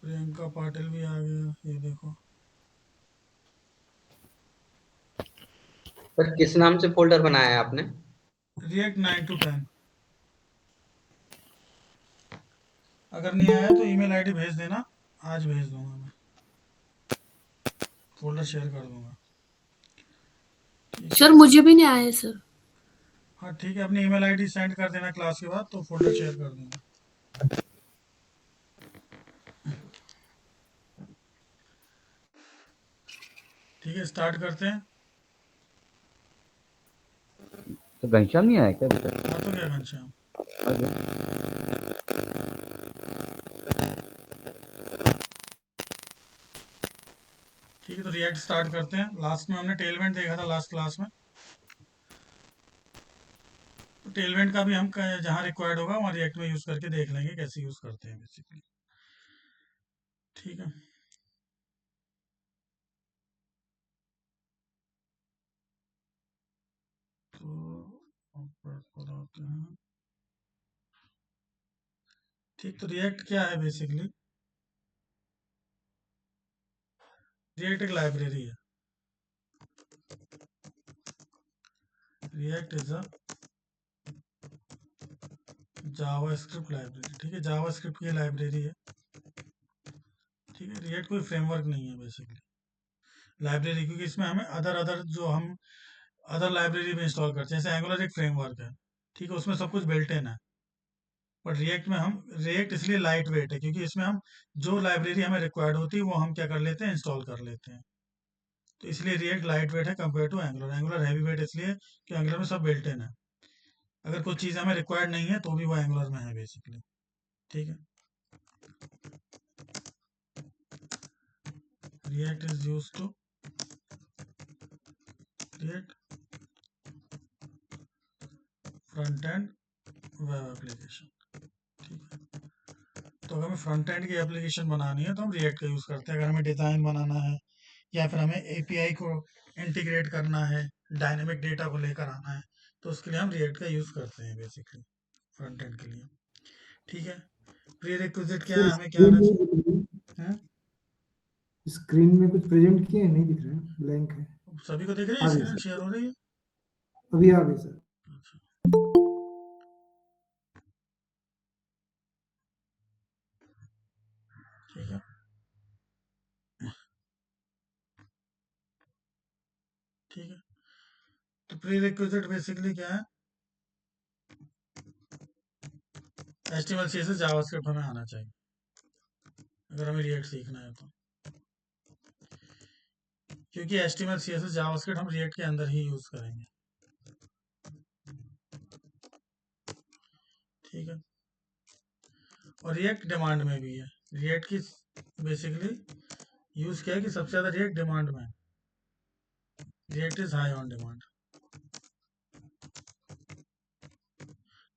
प्रियंका पाटिल भी आ गया, ये देखो। सर किस नाम से फोल्डर बनाया है आपने? React 9 to 10। अगर नहीं आया तो ईमेल आईडी भेज देना, आज भेज दूंगा मैं, फोल्डर शेयर कर दूंगा। ठीक है। सर मुझे भी नहीं आया है सर। हाँ ठीक है, अपनी ईमेल आईडी सेंड कर देना क्लास के बाद, तो फोल्डर शेयर कर दूंगा। ठीक है, स्टार्ट करते हैं। तो घनश्याम नहीं आया क्या अभी तक? हाँ तो क्या घनश्याम। ठीक है, तो रिएक्ट स्टार्ट करते हैं। लास्ट में हमने टेलमेंट देखा था लास्ट क्लास में, तो टेलमेंट का भी हम जहाँ रिक्वायर्ड होगा वहाँ रिएक्ट में यूज करके देख लेंगे कैसे यूज करते हैं बेसिकली। ठीक है। तो ऊपर पर आते हैं। ठीक, तो रिएक्ट क्या है बेसिकली? रिएक्ट एक लाइब्रेरी है। React is a JavaScript library. ठीक है, जावास्क्रिप्ट की लाइब्रेरी है। ठीक है, रिएक्ट कोई फ्रेमवर्क नहीं है बेसिकली, लाइब्रेरी, क्योंकि इसमें हमें अदर अदर जो हम अदर लाइब्रेरी में इंस्टॉल करते हैं, जैसे एंगुलर एक फ्रेमवर्क है। ठीक है, उसमें सब कुछ बिल्ट इन है। बट रिएक्ट में हम, रिएक्ट इसलिए लाइट वेट है क्योंकि इसमें हम जो लाइब्रेरी हमें रिक्वायर्ड होती है वो हम क्या कर लेते हैं, इंस्टॉल कर लेते हैं। तो इसलिए रिएक्ट लाइट वेट है compare to Angular. Angular heavy weight इसलिए कि एंगुलर में सब बिल्ट इन है, अगर कोई चीज़ हमें रिक्वायर्ड नहीं है तो भी वो एंगुलर में है बेसिकली। ठीक है। React is use to create front end web application. ठीक है, तो अगर हमें फ्रंट एंड की एप्लीकेशन बनानी है तो हम रिएक्ट का यूज़ करते हैं। अगर हमें डिज़ाइन बनाना है या फिर हमें एपीआई को इंटीग्रेट करना है, डायनेमिक डेटा को लेकर आना है, तो उसके लिए हम रिएक्ट का यूज़ करते हैं बेसिकली फ्रंट एंड के लिए। ठीक है, प्री रिक्विजिट क्या सर है, हमें क्या स्क्रीन आना नहीं चाहिए? दिख रही, हैं? स्क्रीन में कुछ प्रेजेंट किए हैं, नहीं दिख रहा है, ब्लैंक है। सभी को दिख रही है, आ गई स्क्रीन सर, शेयर हो रही है? अभी आ गई सर। अच्छा, ठीक है। ठीक है, तो प्री रिक्विजिट बेसिकली क्या है? HTML CSS जावास्क्रिप्ट हमें आना चाहिए अगर हमें रिएक्ट सीखना है तो, क्योंकि HTML CSS जावास्क्रिप्ट हम रिएक्ट के अंदर ही यूज़ करेंगे। ठीक है, और रिएक्ट डिमांड में भी है। रिएक्ट की बेसिकली यूज़ क्या है कि सबसे ज़्यादा रिएक्ट डिमांड में है। React is high on demand.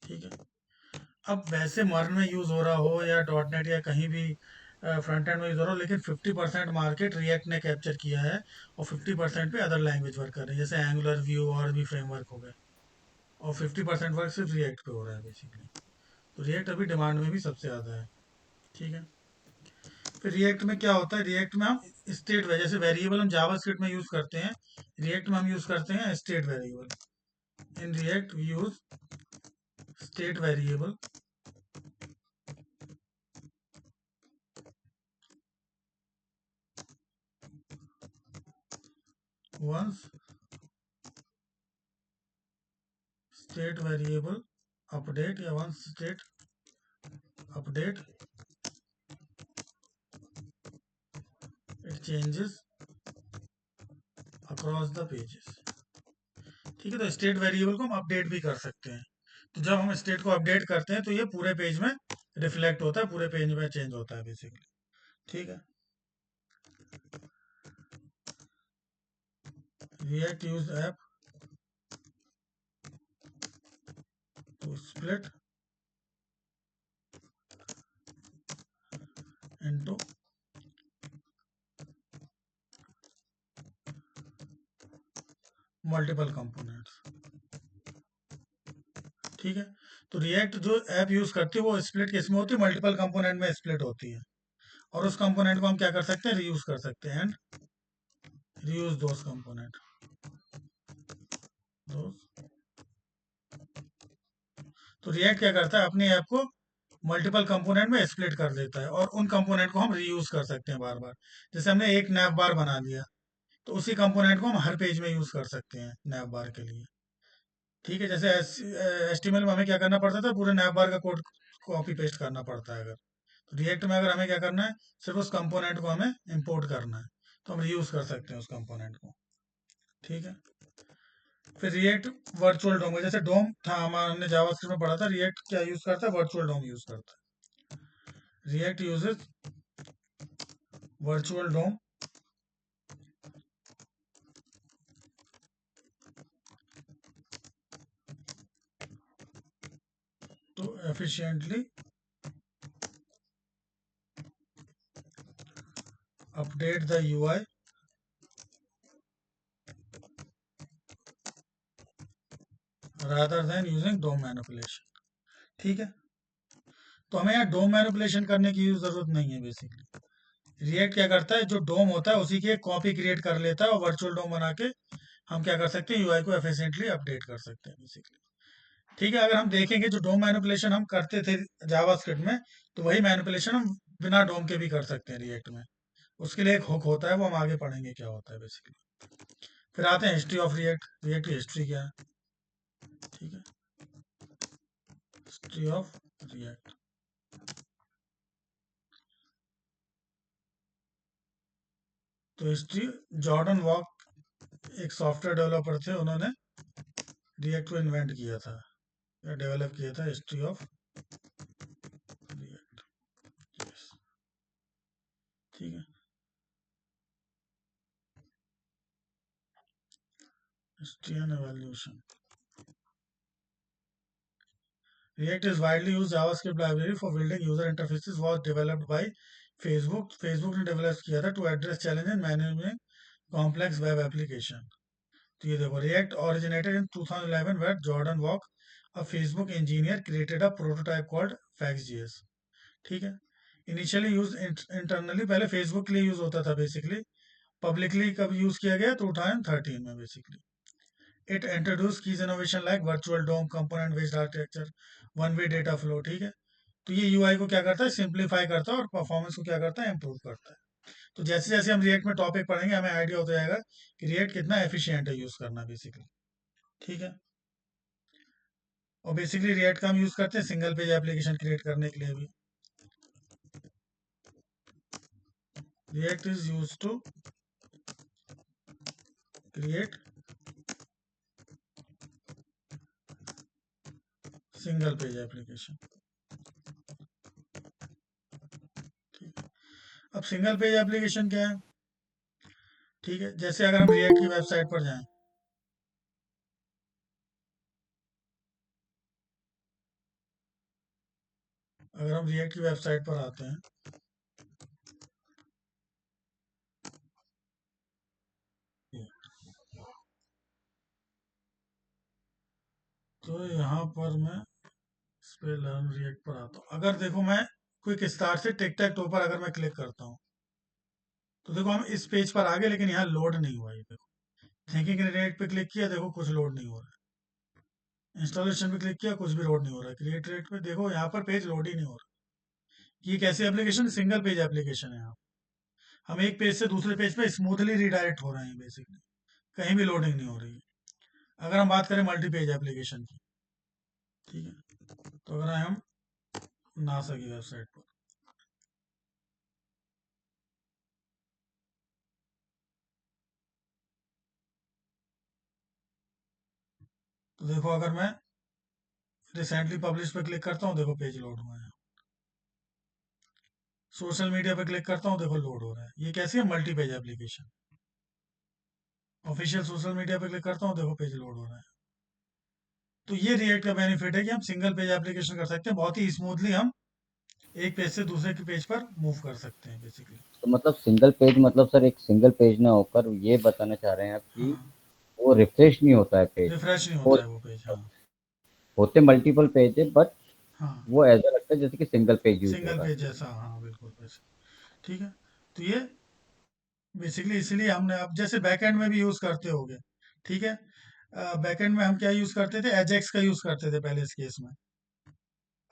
ठीक है, अब वैसे मर्न में यूज़ हो रहा हो या डॉट नेट या कहीं भी फ्रंट एंड में यूज़ हो रहा हो, लेकिन 50% मार्केट रिएक्ट ने कैप्चर किया है और 50% पे अदर लैंग्वेज वर्क कर रहे हैं, जैसे एंगुलर, व्यू और भी फ्रेमवर्क हो गए, और 50% वर्क सिर्फ रिएक्ट पे हो रहा है बेसिकली। तो रिएक्ट अभी डिमांड में भी सबसे ज़्यादा है। ठीक है, फिर रिएक्ट में क्या होता है? रिएक्ट में हम स्टेट, जैसे वेरिएबल हम जावास्क्रिप्ट में यूज़ करते हैं, रिएक्ट में हम यूज़ करते हैं state variable. In React we use state variable once state variable update या once state update it changes across the pages। ठीक है, तो स्टेट वेरिएबल को हम अपडेट भी कर सकते हैं। तो जब हम स्टेट को अपडेट करते हैं तो ये पूरे पेज में रिफ्लेक्ट होता है, पूरे पेज में चेंज होता है बेसिकली। ठीक है, React use app to split into multiple components. ठीक है, तो रिएक्ट जो ऐप यूज करती है वो स्प्लिट किस में होती है? मल्टीपल कंपोनेंट में स्प्लिट होती है। और उस कंपोनेंट को हम क्या कर सकते हैं, रीयूज कर सकते हैं, एंड रीयूज दोस कंपोनेंट दोस। तो रिएक्ट क्या करता है, अपनी ऐप को मल्टीपल कंपोनेंट में स्प्लिट कर देता है, और उन कंपोनेंट को हम रीयूज कर सकते हैं बार बार। जैसे हमने एक नैव बार बना लिया, तो उसी कंपोनेंट को हम हर पेज में यूज कर सकते हैं नैव बार के लिए। ठीक है, जैसे HTML में हमें क्या करना पड़ता था, पूरे नैव बार का कोड कॉपी पेस्ट करना पड़ता है। अगर रिएक्ट में अगर हमें क्या करना है, सिर्फ उस कंपोनेंट को हमें इंपोर्ट करना है, तो हम रीयूज कर सकते हैं उस कंपोनेंट को। ठीक है, फिर रिएक्ट वर्चुअल डोम, जैसे डोम था हमने जावास्क्रिप्ट में पढ़ा था, रिएक्ट क्या यूज करता है, वर्चुअल डोम यूज करता है। React uses virtual DOM to efficiently update the UI rather than using DOM manipulation। ठीक है, तो हमें यहाँ डोम मैनिपुलेशन करने की जरूरत नहीं है। बेसिकली रिएक्ट क्या करता है, जो डोम होता है उसी की एक कॉपी क्रिएट कर लेता है, और वर्चुअल डोम बना के हम क्या कर सकते हैं, यूआई को एफिशिएंटली अपडेट कर सकते हैं बेसिकली। ठीक है, अगर हम देखेंगे जो डोम मैनिपुलेशन हम करते थे जावास्क्रिप्ट में, तो वही मैनिपुलेशन हम बिना डोम के भी कर सकते हैं रिएक्ट में। उसके लिए एक हुक होता है, वो हम आगे पढ़ेंगे क्या होता है बेसिकली। फिर आते हैं हिस्ट्री ऑफ रिएक्ट। रिएक्ट की हिस्ट्री क्या है, ठीक है, हिस्ट्री ऑफ रिएक्ट। तो हिस्ट्री, जॉर्डन वॉक एक सॉफ्टवेयर डेवलपर थे, उन्होंने रिएक्ट को इन्वेंट किया था या डेवलप किया था। हिस्ट्री ऑफ रिएक्ट, यस, ठीक है। History and evolution. React is widely used JavaScript library for building user interfaces, was developed by Facebook। Facebook ने डेवलप किया था to address challenge in managing complex web application। तो ये देखो, React originated in 2011 where Jordan Walk, a Facebook engineer, created a prototype called Fax.js। ठीक है, initially use internally, पहले Facebook के लिए यूज होता था बेसिकली। पब्लिकली कब यूज किया गया, 2013 में basically. It introduce keys innovation like virtual DOM, component based architecture, one way data flow. ठीक है, तो ये यूआई को क्या करता है, सिंप्लीफाई करता है, और परफॉर्मेंस को क्या करता है, इंप्रूव करता है। तो जैसे जैसे हम रिएक्ट में टॉपिक पढ़ेंगे, हमें आइडिया होता जाएगा कि रिएक्ट कितना एफिशिएंट है यूज करना बेसिकली। ठीक है, और बेसिकली रिएक्ट का हम यूज करते हैं सिंगल पेज एप्लीकेशन क्रिएट करने के लिए भी। React is use to create single page application. ठीक है, अब सिंगल पेज एप्लीकेशन क्या है, ठीक है, जैसे अगर हम रिएक्ट की वेबसाइट पर जाएं, अगर हम रिएक्ट की वेबसाइट पर आते हैं, तो यहाँ पर मैं इस पे लर्न रिएक्ट पर आता हूँ। अगर देखो मैं क्विक स्टार्ट से टिक टैक टो पर अगर मैं क्लिक करता हूँ, तो देखो हम इस पेज पर आ गए, लेकिन यहाँ लोड नहीं हुआ। ये देखो, थिंकिंग रिएक्ट पे क्लिक किया, देखो कुछ लोड नहीं हो रहा है। इंस्टॉलेशन पे क्लिक किया, कुछ भी लोड नहीं हो रहा है। क्रिएट रिएक्ट पे देखो, यहाँ पर पेज लोड ही नहीं हो रहा। ये कैसी एप्लीकेशन, सिंगल पेज एप्लीकेशन है। यहाँ हम एक पेज से दूसरे पेज पे स्मूथली रिडायरेक्ट हो रहे हैं बेसिकली, कहीं भी लोडिंग नहीं हो रही है। अगर हम बात करें मल्टी पेज एप्लीकेशन की, ठीक है, तो अगर हम नासा की वेबसाइट पर, तो देखो अगर मैं रिसेंटली पब्लिश पे क्लिक करता हूँ, देखो पेज लोड हुआ है। सोशल मीडिया पे क्लिक करता हूँ, देखो लोड हो रहा है। ये कैसी है, multi page application. Official social media पे क्लिक करता हूँ, देखो पेज लोड हो रहा है। तो ये रिएक्ट का बेनिफिट है कि हम सिंगल पेज एप्लीकेशन कर सकते हैं, बहुत ही स्मूथली हम एक पेज से दूसरे के पेज पर मूव कर सकते हैं बेसिकली। तो मतलब सिंगल पेज, मतलब सर एक सिंगल पेज ना होकर ये बताना चाह रहे हैं आप कि हाँ, वो रिफ्रेश नहीं होता है पेज, रिफ्रेश नहीं वो होता है वो पेज। हाँ, होते मल्टीपल पेज है, बट हाँ, वो ऐसा लगता है जैसे कि सिंगल पेज यूज हो सिंगल रहा है। पेज जैसा, हाँ बिल्कुल वैसे। ठीक है। तो ये बेसिकली इसीलिए हमने, अब जैसे बैकएंड में भी यूज़ करते होगे, ठीक है। बैकएंड में हम क्या यूज़ करते थे, एजेक्स का यूज़ करते थे पहले इस केस में।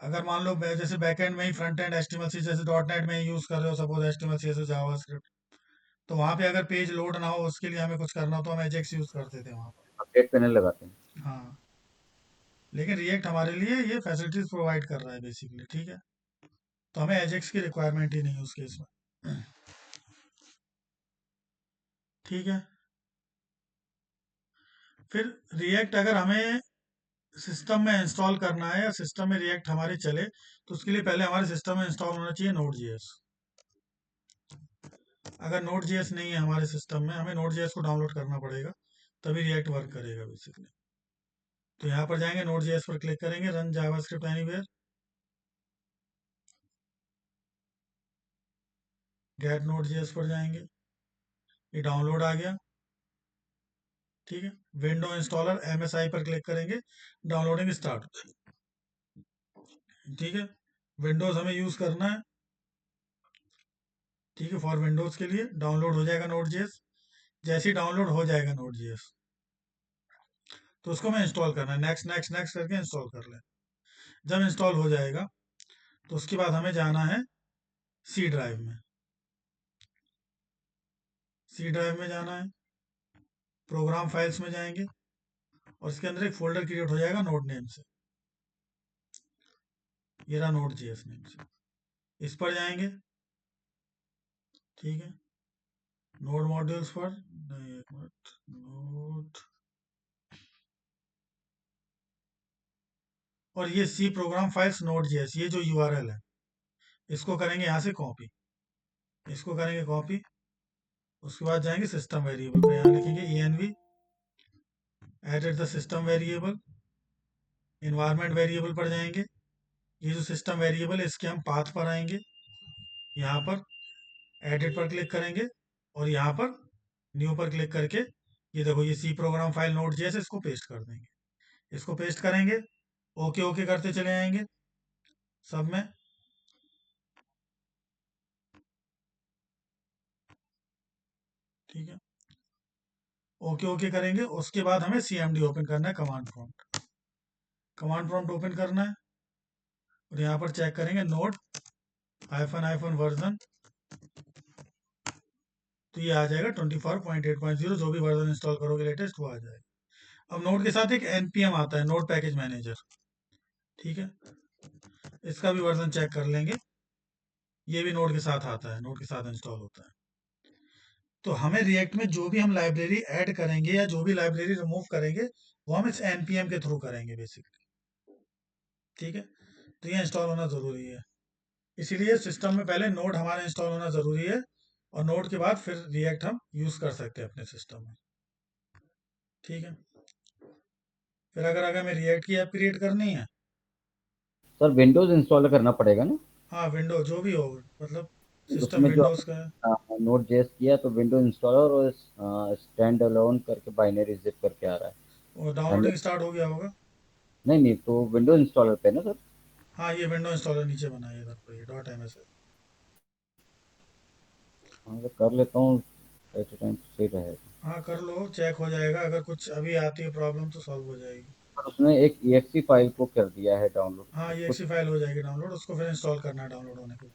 अगर मान लो जैसे बैकएंड में ही फ्रंट एंड एचटीएमएल सी जैसे डॉट नेट में ही यूज़ कर रहे हो suppose HTML C S JavaScript, तो वहाँ पे अगर पेज लोड ना हो उसके लिए हमें कुछ करना हो तो हम एजेक्स यूज़ करते थे वहाँ अपडेट पैनल लगाते हैं। पर। हाँ, लेकिन रिएक्ट हमारे लिए ये फैसिलिटीज प्रोवाइड कर रहा है बेसिकली, ठीक है। तो हमें एजेक्स की रिक्वायरमेंट ही नहीं है उस केस में। ठीक है। फिर रिएक्ट अगर हमें सिस्टम में इंस्टॉल करना है या सिस्टम में रिएक्ट हमारे चले, तो उसके लिए पहले हमारे सिस्टम में इंस्टॉल होना चाहिए नोड जेएस। अगर नोड जेएस नहीं है हमारे सिस्टम में, हमें नोड जेएस को डाउनलोड करना पड़ेगा, तभी रिएक्ट वर्क करेगा बेसिकली। तो यहाँ पर जाएंगे, नोड जेएस पर क्लिक करेंगे, run JavaScript anywhere, get Node JS पर जाएंगे, ये डाउनलोड आ गया, ठीक है। विंडो इंस्टॉलर एमएसआई पर क्लिक करेंगे, डाउनलोडिंग स्टार्ट हो जाएगी, ठीक है। विंडोज हमें यूज करना है, ठीक है। फॉर विंडोज के लिए डाउनलोड हो जाएगा नोड जेएस। जैसे ही डाउनलोड हो जाएगा नोड जेएस तो उसको मैं इंस्टॉल करना है, नेक्स्ट नेक्स्ट नेक्स्ट करके इंस्टॉल कर लें। जब इंस्टॉल हो जाएगा तो उसके बाद हमें जाना है सी ड्राइव में। सी ड्राइव में जाना है, प्रोग्राम फाइल्स में जाएंगे और इसके अंदर एक फोल्डर क्रिएट हो जाएगा नोड नेम से, ये रहा नोड जेएस नेम से। इस पर जाएंगे, ठीक है। नोड मॉड्यूल्स पर नहीं, एक मिनट, नोड, और ये C program files node JS, ये जो यूआरएल है इसको करेंगे यहाँ से कॉपी, इसको करेंगे कॉपी। उसके बाद जाएंगे सिस्टम वेरिएबल पे, यहाँ लिखेंगे env edit the system variable. Environment variable पर जाएंगे, ये जो सिस्टम वेरिएबल है इसके हम पाथ पर आएंगे, यहाँ पर एडिट पर क्लिक करेंगे और यहाँ पर न्यू पर क्लिक करके ये देखो ये C program file node JS, इसको पेस्ट कर देंगे। इसको पेस्ट करेंगे, ओके ओके करते चले आएंगे सब में, ठीक है। ओके ओके करेंगे, उसके बाद हमें सीएमडी ओपन करना है, command prompt. Command prompt open करना है और यहाँ पर चेक करेंगे नोड हाइफन हाइफन वर्जन, तो ये आ जाएगा 24.8.0, जो भी वर्जन इंस्टॉल करोगे लेटेस्ट वो आ जाएगा। अब नोड के साथ एक एनपीएम आता है, नोड पैकेज मैनेजर, ठीक है। इसका भी वर्जन चेक कर लेंगे, ये भी नोड के साथ आता है, नोड के साथ इंस्टॉल होता है। तो हमें रिएक्ट में जो भी हम लाइब्रेरी ऐड करेंगे या जो भी लाइब्रेरी रिमूव करेंगे वो हम इस एनपीएम के थ्रू करेंगे बेसिकली, ठीक है। तो ये इंस्टॉल होना ज़रूरी है, इसीलिए सिस्टम में पहले नोड हमारा इंस्टॉल होना ज़रूरी है और नोड के बाद फिर रिएक्ट हम यूज़ कर सकते हैं अपने सिस्टम में, ठीक है। फिर अगर हमें रिएक्ट की ऐप क्रिएट करनी है, सर विंडोज इंस्टॉल करना पड़ेगा ना? हाँ विंडो जो भी हो, मतलब सिस्टम उसमें जो विंडोज़ का है। नोड जेएस किया तो विंडोज इंस्टॉलर और स्टैंड अलोन करके बाइनरी जिप करके आ रहा है। और डाउनलोडिंग स्टार्ट हो गया होगा। नहीं नहीं, तो विंडोज इंस्टॉलर पे ना सर? हाँ ये विंडो इंस्टॉलर नीचे बना है इधर पर, ये डॉट एम एस है। हाँ तो कर लेता हूँ, एट ए टाइम सही रहेगा। हाँ कर लो, चेक हो जाएगा, अगर कुछ अभी आती है प्रॉब्लम तो सॉल्व हो जाएगी। और उसने एक exe फाइल को कर दिया है डाउनलोड, हाँ ये उसको एक्सी फाइल हो जाएगी डाउनलोड, उसको फिर इंस्टॉल करना है डाउनलोड होने के बाद।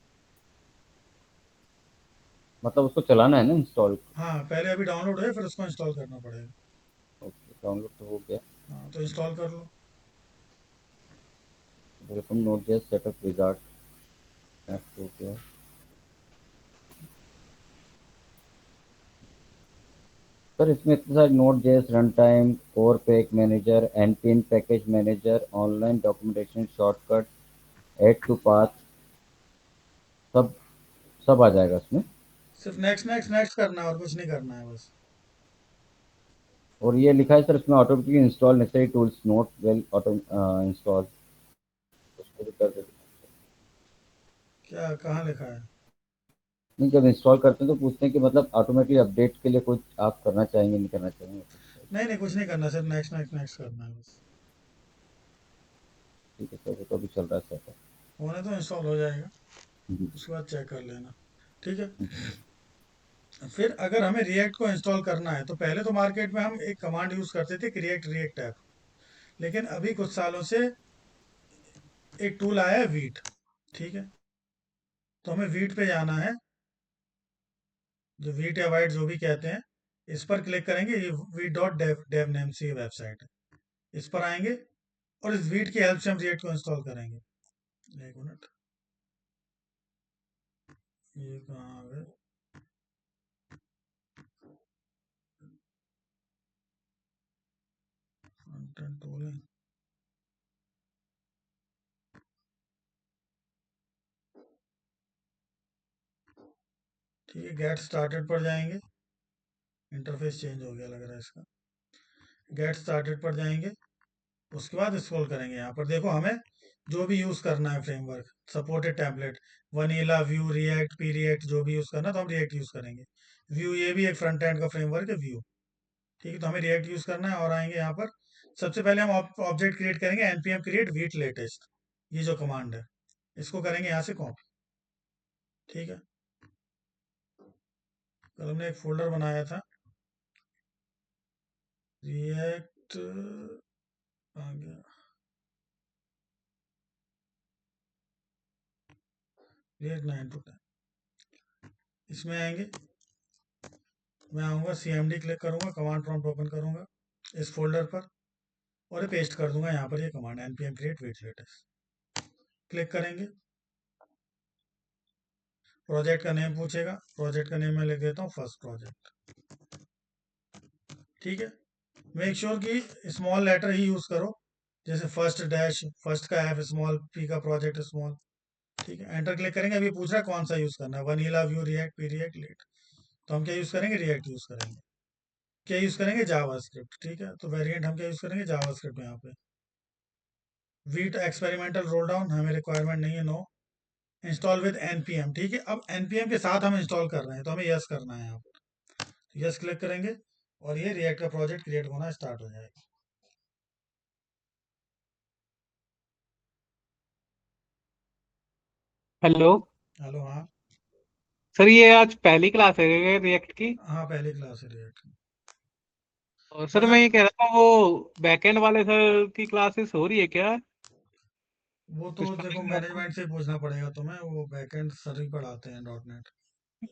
मतलब उसको चलाना है ना इंस्टॉल? हाँ पहले अभी डाउनलोड है फिर उसको इंस्टॉल करना पड़ेगा। ओके, डाउनलोड तो हो गया। हाँ तो इंस्टॉल कर लो। Welcome node JS setup wizard हो गया। सर इसमें इतने सारे node JS runtime, core pack manager, npm package manager, online documentation shortcut, add to path, सब सब आ जाएगा इसमें। सिर्फ नेक्स्ट नेक्स्ट नेक्स्ट करना है और कुछ नहीं करना है बस। और ये लिखा है सर इसमें automatically install necessary tools note well auto install, उसको भी कर देते हैं। क्या कहाँ लिखा है? नहीं, जब इंस्टॉल करते हैं तो पूछते हैं कि मतलब ऑटोमेटिकली अपडेट के लिए कुछ आप करना चाहेंगे नहीं करना चाहेंगे? नहीं नहीं कुछ नहीं करना, सिर्फ नेक्स्ट नेक्स्ट नेक्स्ट करना है बस। ठीक है सर, वो तो अभी चल रहा है सेटअप। होने तो इंस्टॉल हो जाएगा, जी। उसके बाद चेक कर लेना। ठीक है। फिर अगर हमें रिएक्ट को इंस्टॉल करना है तो पहले तो मार्केट में हम एक कमांड यूज करते थे रिएक्ट ऐप, लेकिन अभी कुछ सालों से एक टूल आया है वीट। ठीक है, तो हमें वीट पे जाना है, जो वीट या वाइट जो भी कहते हैं, इस पर क्लिक करेंगे। ये Vite dot dev dev name से वेबसाइट है, इस पर आएंगे और इस वीट की हेल्प से हम रिएक्ट को इंस्टॉल करेंगे। एक मिनट, ये कहाँ आ गए? कंटेंट टूलिंग, ठीक है, गेट स्टार्टेड पर जाएंगे। इंटरफेस चेंज हो गया लग रहा है इसका। गेट स्टार्टेड पर जाएंगे, उसके बाद स्क्रॉल करेंगे। यहाँ पर देखो हमें जो भी यूज करना है framework, supported template, vanilla, Vue, React, P react, जो भी यूज करना तो हम रिएक्ट यूज करेंगे। व्यू ये भी एक फ्रंट एंड का फ्रेमवर्क है व्यू। ठीक है, तो हमें रिएक्ट यूज करना है और आएंगे यहाँ पर। सबसे पहले हम ऑब्जेक्ट क्रिएट करेंगे, npm क्रिएट वीट लेटेस्ट, ये जो कमांड है इसको करेंगे यहाँ से कॉपी। ठीक है, कल हमने एक फोल्डर बनाया था रिएक्ट, आ गया रिएक्ट 9 to 10, इसमें आएंगे। मैं आऊँगा cmd क्लिक करूँगा, कमांड प्रॉम्प्ट ओपन करूँगा इस फोल्डर पर और पेस्ट कर दूंगा यहाँ पर ये command npm create wheat latest. Click करेंगे, प्रोजेक्ट का नेम पूछेगा, प्रोजेक्ट का नेम मैं लिख देता हूँ फर्स्ट प्रोजेक्ट। ठीक है, मेक श्योर कि स्मॉल लेटर ही यूज करो, जैसे फर्स्ट डैश, फर्स्ट का एफ स्मॉल, पी का प्रोजेक्ट स्मॉल। ठीक है, एंटर क्लिक करेंगे। अभी पूछ रहा है कौन सा यूज करना है, vanilla, Vue, React, Preact, Lit. तो हम क्या यूज करेंगे, रिएक्ट यूज करेंगे। क्या यूज करेंगे, जावास्क्रिप्ट। ठीक है, तो वेरिएंट हम क्या यूज करेंगे, जावास्क्रिप्ट। यहाँ पे वीट एक्सपेरिमेंटल रोल डाउन हमें रिक्वायरमेंट नहीं है, नो। इंस्टॉल विद npm, ठीक है, अब npm के साथ हम इंस्टॉल कर रहे हैं तो हमें यस करना है यहाँ पर। यस क्लिक करेंगे और ये रिएक्ट का प्रोजेक्ट क्रिएट होना स्टार्ट हो जाएगा। हेलो हेलो, हाँ। सर, ये आज पहली क्लास है रिएक्ट की। हाँ, पहली क्लास है रिएक्ट। और सर अच्छा, मैं ये कह रहा था, वो बैकएंड वाले सर की क्लासेस हो रही है क्या? वो तो कुछ देखो पता नहीं, मैनेजमेंट से पूछना पड़ेगा तुम्हें, वो बैकएंड सर ही पढ़ाते हैं .NET।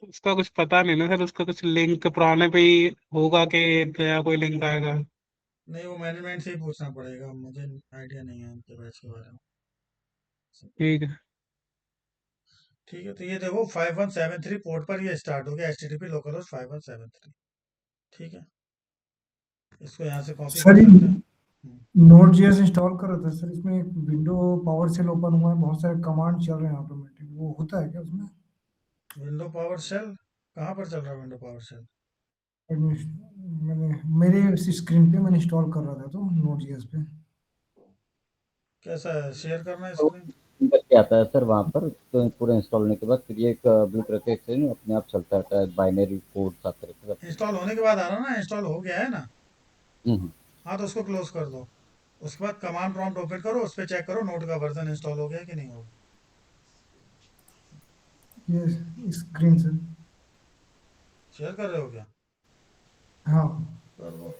उसका कुछ पता नहीं ना सर। उसका कुछ लिंक पुराने पे ही होगा कि नया कोई लिंक आएगा? नहीं, वो मैनेजमेंट से ही पूछना पड़ेगा, मुझे आइडिया नहीं है उनके बैच के बारे में। ठीक है। ठीक है, तो ये देखो 5173 पोर्ट पर ये स्टार्ट हो गया, HTTP localhost 5173। ठीक है, इसको यहाँ से कॉपी कर सर सकते हैं। नोड जेएस इंस्टॉल कर रहा था सर, इसमें एक विंडो पावर सेल ओपन हुआ है, बहुत सारे कमांड चल रहे हैं ऑटोमेटिक, वो होता है क्या उसमें? विंडो पावर शेल कहाँ पर चल रहा है, विंडो पावर शेल? मैंने मेरे स्क्रीन पे मैंने इंस्टॉल कर रहा था तो नोड जेएस पे। कैसा है, शेयर करना है तो स्क्रीन? करके आता है सर वहाँ पर, तो पूरा इंस्टॉल होने के बाद फिर ये एक बूट रखे एक्सचेंज अपने आप चलता रहता है, बाइनरी कोड साथ रहता है। इंस्टॉल होने के बाद आ रहा ना, इंस्टॉल हो गया है ना? हम्म। हाँ, तो उसको क्लोज कर दो। उसके बाद कमांड प्रॉम्प्ट ओपन करो, उस पर चेक करो नोट का वर्जन इंस्टॉल हो गया कि नहीं हो गया। ये स्क्रीन सर। शेयर कर रहे हो क्या? हाँ कर दो।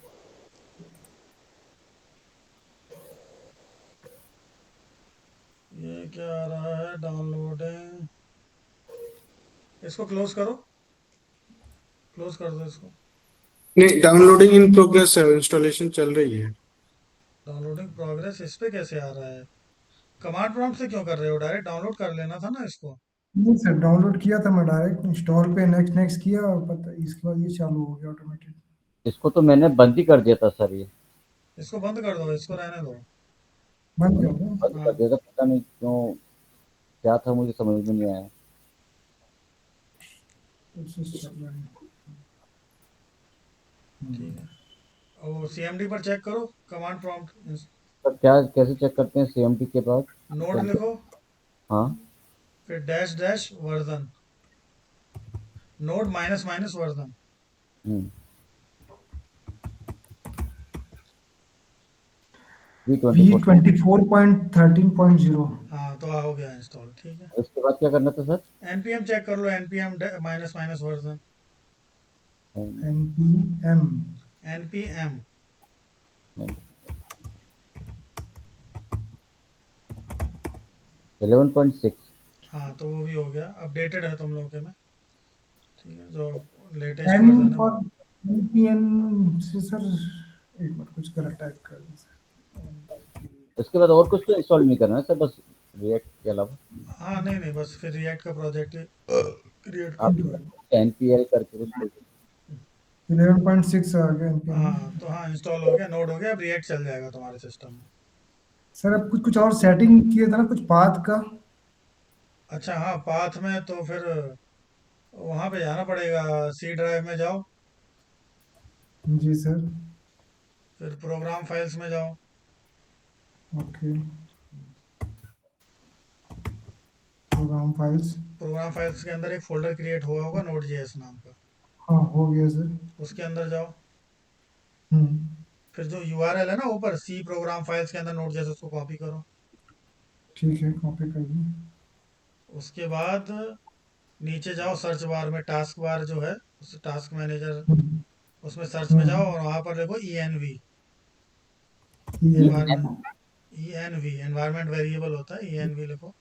ये क्या आ रहा है, डाउनलोडिंग। इसको क्लोज करो, क्लोज कर दो इसको। नहीं, डाउनलोडिंग इन प्रोग्रेस है, इंस्टॉलेशन चल रही है। डाउनलोडिंग प्रोग्रेस इस पे कैसे आ रहा है? कमांड प्रॉम्प्ट से क्यों कर रहे हो, डायरेक्ट डाउनलोड कर लेना था ना इसको। नहीं सर, डाउनलोड किया था मैं, डायरेक्ट इंस्टॉल पे नेक्स्ट नेक्स्ट किया और पता इसके बाद ये चालू हो गया ऑटोमेटिक। इसको तो मैंने बंद ही कर दिया था सर, ये इसको बंद कर दो, इसको रहने दो। बंद मैंने कर दो। बंद कर हाँ, दिया था, पता नहीं क्यों, क्या था मुझे समझ में नहीं आया। प्रोसेस चल रहा है। ठीक है। और वो CMD पर चेक करो, कमांड प्रॉम्प्ट। सर क्या कैसे चेक करते हैं CMD के बाद? नोड लिखो, हाँ। फिर dash dash version, node minus minus version. V24.13.0 हाँ तो हो गया इंस्टॉल, ठीक है। उसके बाद क्या करना था सर? npm चेक कर लो, npm minus minus version, npm npm 11.6 हाँ तो वो भी हो गया, अपडेटेड है तुम लोगों के में, ठीक है, जो लेटेस्ट n वर्जन है for वो। npm से सर एक मिनट कुछ गलत टाइप कर दिया सर। उसके बाद और कुछ तो इंस्टॉल नहीं करना है सर, बस रिएक्ट के अलावा हाँ नहीं नहीं, बस फिर रिएक्ट का प्रोजेक्ट क्रिएट कर आप दो। npl करके कुछ 11.6 आ गया npm। हाँ तो हाँ इंस्टॉल हो गया, नोड हो गया, अब रिएक्ट चल जाएगा तुम्हारे सिस्टम में। सर अब कुछ कुछ और सेटिंग किया था ना कुछ पाथ का। अच्छा हाँ, पाथ में तो फिर वहाँ पे जाना पड़ेगा, सी ड्राइव में जाओ, जी सर। फिर प्रोग्राम फाइल्स में जाओ, okay program files. Program files के अंदर एक फोल्डर क्रिएट हुआ होगा नोड जेएस नाम का, हाँ हो गया सर। उसके अंदर जाओ, हम्म फिर जो यूआरएल है ना ऊपर सी प्रोग्राम फाइल्स के अंदर नोड जेएस, उसको कॉपी करो। ठीक है कॉपी कर दी। उसके बाद नीचे जाओ, सर्च बार में टास्क बार जो है, उस टास्क मैनेजर, हम्म उसमें सर्च में जाओ और वहाँ पर देखो ENV, ये ENV एनवायरमेंट वेरिएबल होता है, ENV लिखो।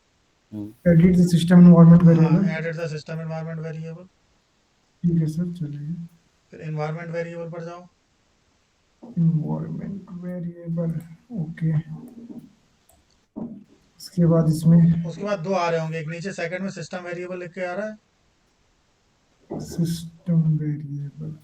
एडिट द सिस्टम एनवायरनमेंट हाँ, variable. Edit the system environment variable, ठीक है सर चलिए। फिर एनवायरमेंट वेरिएबल पर जाओ। Environment variable okay. उसके बाद इसमें उसके बाद दो आ रहे होंगे, एक नीचे सेकंड में सिस्टम वेरिएबल लिख के आ रहा है, सिस्टम वेरिएबल।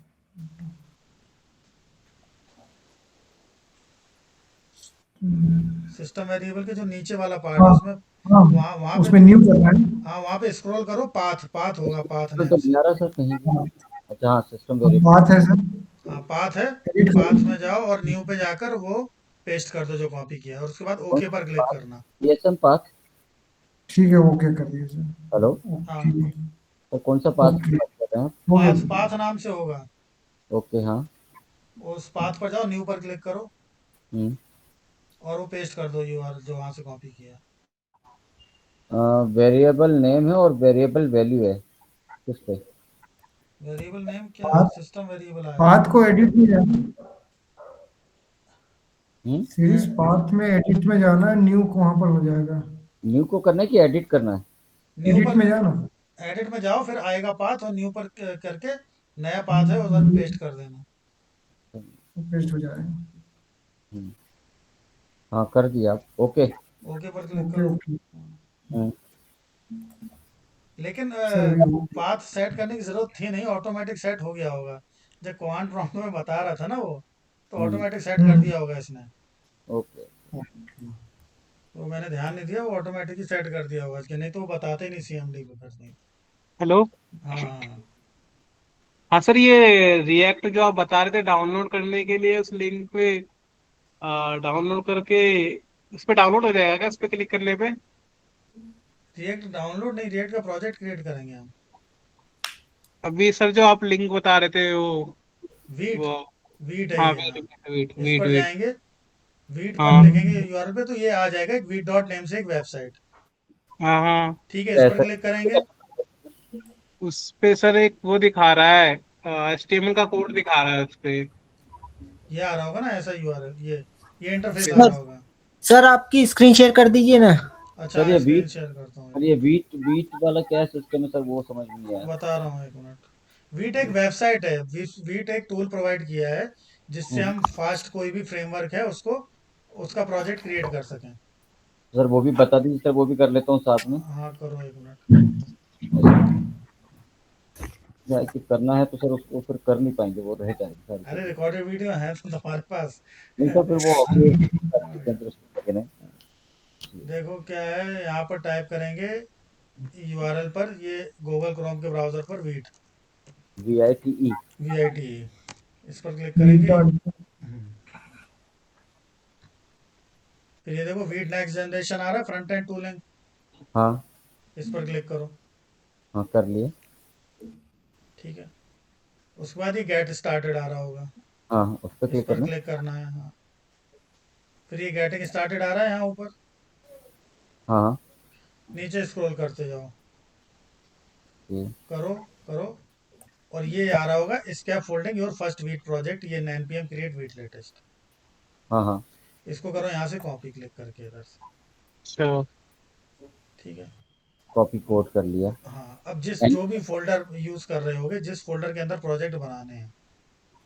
सिस्टम वेरिएबल के जो नीचे वाला पार्ट हाँ है उसमें, हाँ वहाँ वहाँ पे उसमें न्यू करना है। हाँ वहाँ पे स्क्रॉल करो, पाथ पाथ होगा, पाथ तो नेम से। नहीं आ रहा सर कहीं भी। हाँ अच्छा हाँ, सिस्टम हाँ, वेरिएबल। बात है सर। हाँ पाथ है, एडिट पाथ करो। में जाओ और न्यू पे जाकर वो पेस्ट कर दो जो कॉपी किया है, और उसके बाद कौन ओके पर सा क्लिक पाथ? करना। psm path. ठीक है ओके कर दिया सर। हेलो, हाँ ओके तो कौन सा पाथ की ओके बात कर रहे हैं आप? हो पाथ, गया। पाथ नाम से होगा, ओके हाँ। उस पाथ पर जाओ, न्यू पर क्लिक करो हम्म। और वो पेस्ट कर दो यूआरएल जो वहाँ से कॉपी किया। वेरिएबल नेम है और वेरिएबल वैल्यू है किस पे? वेरिएबल नेम क्या, पाथ सिस्टम वेरिएबल आएगा पाथ ना। को एडिट में जाना। सीरीज ए- पाथ में एडिट में जाना है। न्यू को वहां पर हो जाएगा। न्यू को करना है कि एडिट करना है? न्यू एडिट पर, में जाना। एडिट में जाओ, फिर आएगा पाथ और न्यू पर करके नया पाथ है उधर पेस्ट कर देना। पेस्ट हो जाएगा। हम्म, हाँ कर दिया आप। ओके। ओके पर क्लिक ओके करो। ओके हम्म, लेकिन सर अभी हो गया। पाथ सेट करने की जरूरत थी नहीं, ऑटोमेटिक सेट हो गया होगा, जब कमांड प्रॉम्प्ट में बता रहा था ना वो, तो हम्म, ऑटोमेटिक सेट कर हम्म दिया होगा इसने, ओके। ओके। तो मैंने ध्यान नहीं दिया, वो ऑटोमेटिक ही सेट कर दिया होगा कि नहीं तो वो बताते ही नहीं CMD पे फिर नहीं। हेलो। हाँ हाँ सर, ये रिएक्ट जो आप बता रहे थे डाउनलोड करने के लिए, उस लिंक पे डाउनलोड करके उस पे डाउनलोड हो जाएगा क्या, उस पे क्लिक करने पे? रिएक्ट डाउनलोड नहीं, रिएक्ट का प्रोजेक्ट क्रिएट करेंगे हम। अभी सर जो आप लिंक बता रहे थे वीट, वो वीट है हाँ, ये, हाँ। वेट वेट इस वेट पर वेट। जाएंगे, वीट पर हाँ लिखेंगे यूआरएल पे, तो ये आ जाएगा एक वीट डॉट नेम से एक वेबसाइट, हाँ हाँ। ठीक है, इस पर ऐसा क्लिक करेंगे। उस पे सर एक वो दिखा रहा है, HTML का कोड दिखा रहा है उस पे। ये आ रहा होगा ना ऐसा यूआरएल, ये इंटरफेस आ सर रहा होगा। सर आपकी स्क्रीन शेयर कर दीजिए ना। अच्छा सर हाँ, ये स्क्रीन वीट, शेयर करता हूँ, एक सर ये मिनट, वीट वीट वाला क्या सिस्टम है सर, वो समझ में नहीं आया। बता रहा हूँ, एक मिनट। वीट एक वेबसाइट है, वीट एक टूल प्रोवाइड किया है जिससे हम्म, हम फास्ट कोई भी फ्रेमवर्क है उसको, उसका प्रोजेक्ट क्रिएट कर सकें। सर वो भी बता दीजिए सर, वो भी कर लेता हूँ साथ में। हाँ करो, एक मिनट। क्या है कि करना है तो सर उसको फिर कर नहीं पाएंगे, वो रह जाएगी सारी अरे चीजें। रिकॉर्डेड वीडियो है तो तुम्हारे पास। नहीं तो फिर वो ऑब्वियस। देखो क्या है, यहाँ पर टाइप करेंगे यूआरएल पर, ये गूगल क्रोम के ब्राउजर पर वीट, VITE। VIT, इस पर क्लिक वीट करेंगे। डॉट फिर ये देखो वीट नेक्स्ट जनरेशन आ रहा है, फ्रंट एंड टूलिंग, हाँ इस पर क्लिक करो, हाँ कर लिए। ठीक है। उसके बाद ये गेट स्टार्टेड आ रहा होगा, हाँ हाँ, उस पर इस क्लिक पर करना। क्लिक करना है, हाँ। फिर ये गेटिंग स्टार्टेड आ रहा है यहाँ ऊपर, हाँ हाँ नीचे स्क्रॉल करते जाओ, ये करो करो, और ये आ रहा होगा scaffolding your first Vite project, ये 9 PM क्रिएट वीट लेटेस्ट, हाँ हाँ इसको करो यहाँ से कॉपी क्लिक करके इधर से, अच्छा ठीक है। कॉपी कोड कर लिया। हाँ, अब जिस And- जो भी फोल्डर यूज कर रहे होगे, जिस फोल्डर के अंदर प्रोजेक्ट बनाने हैं,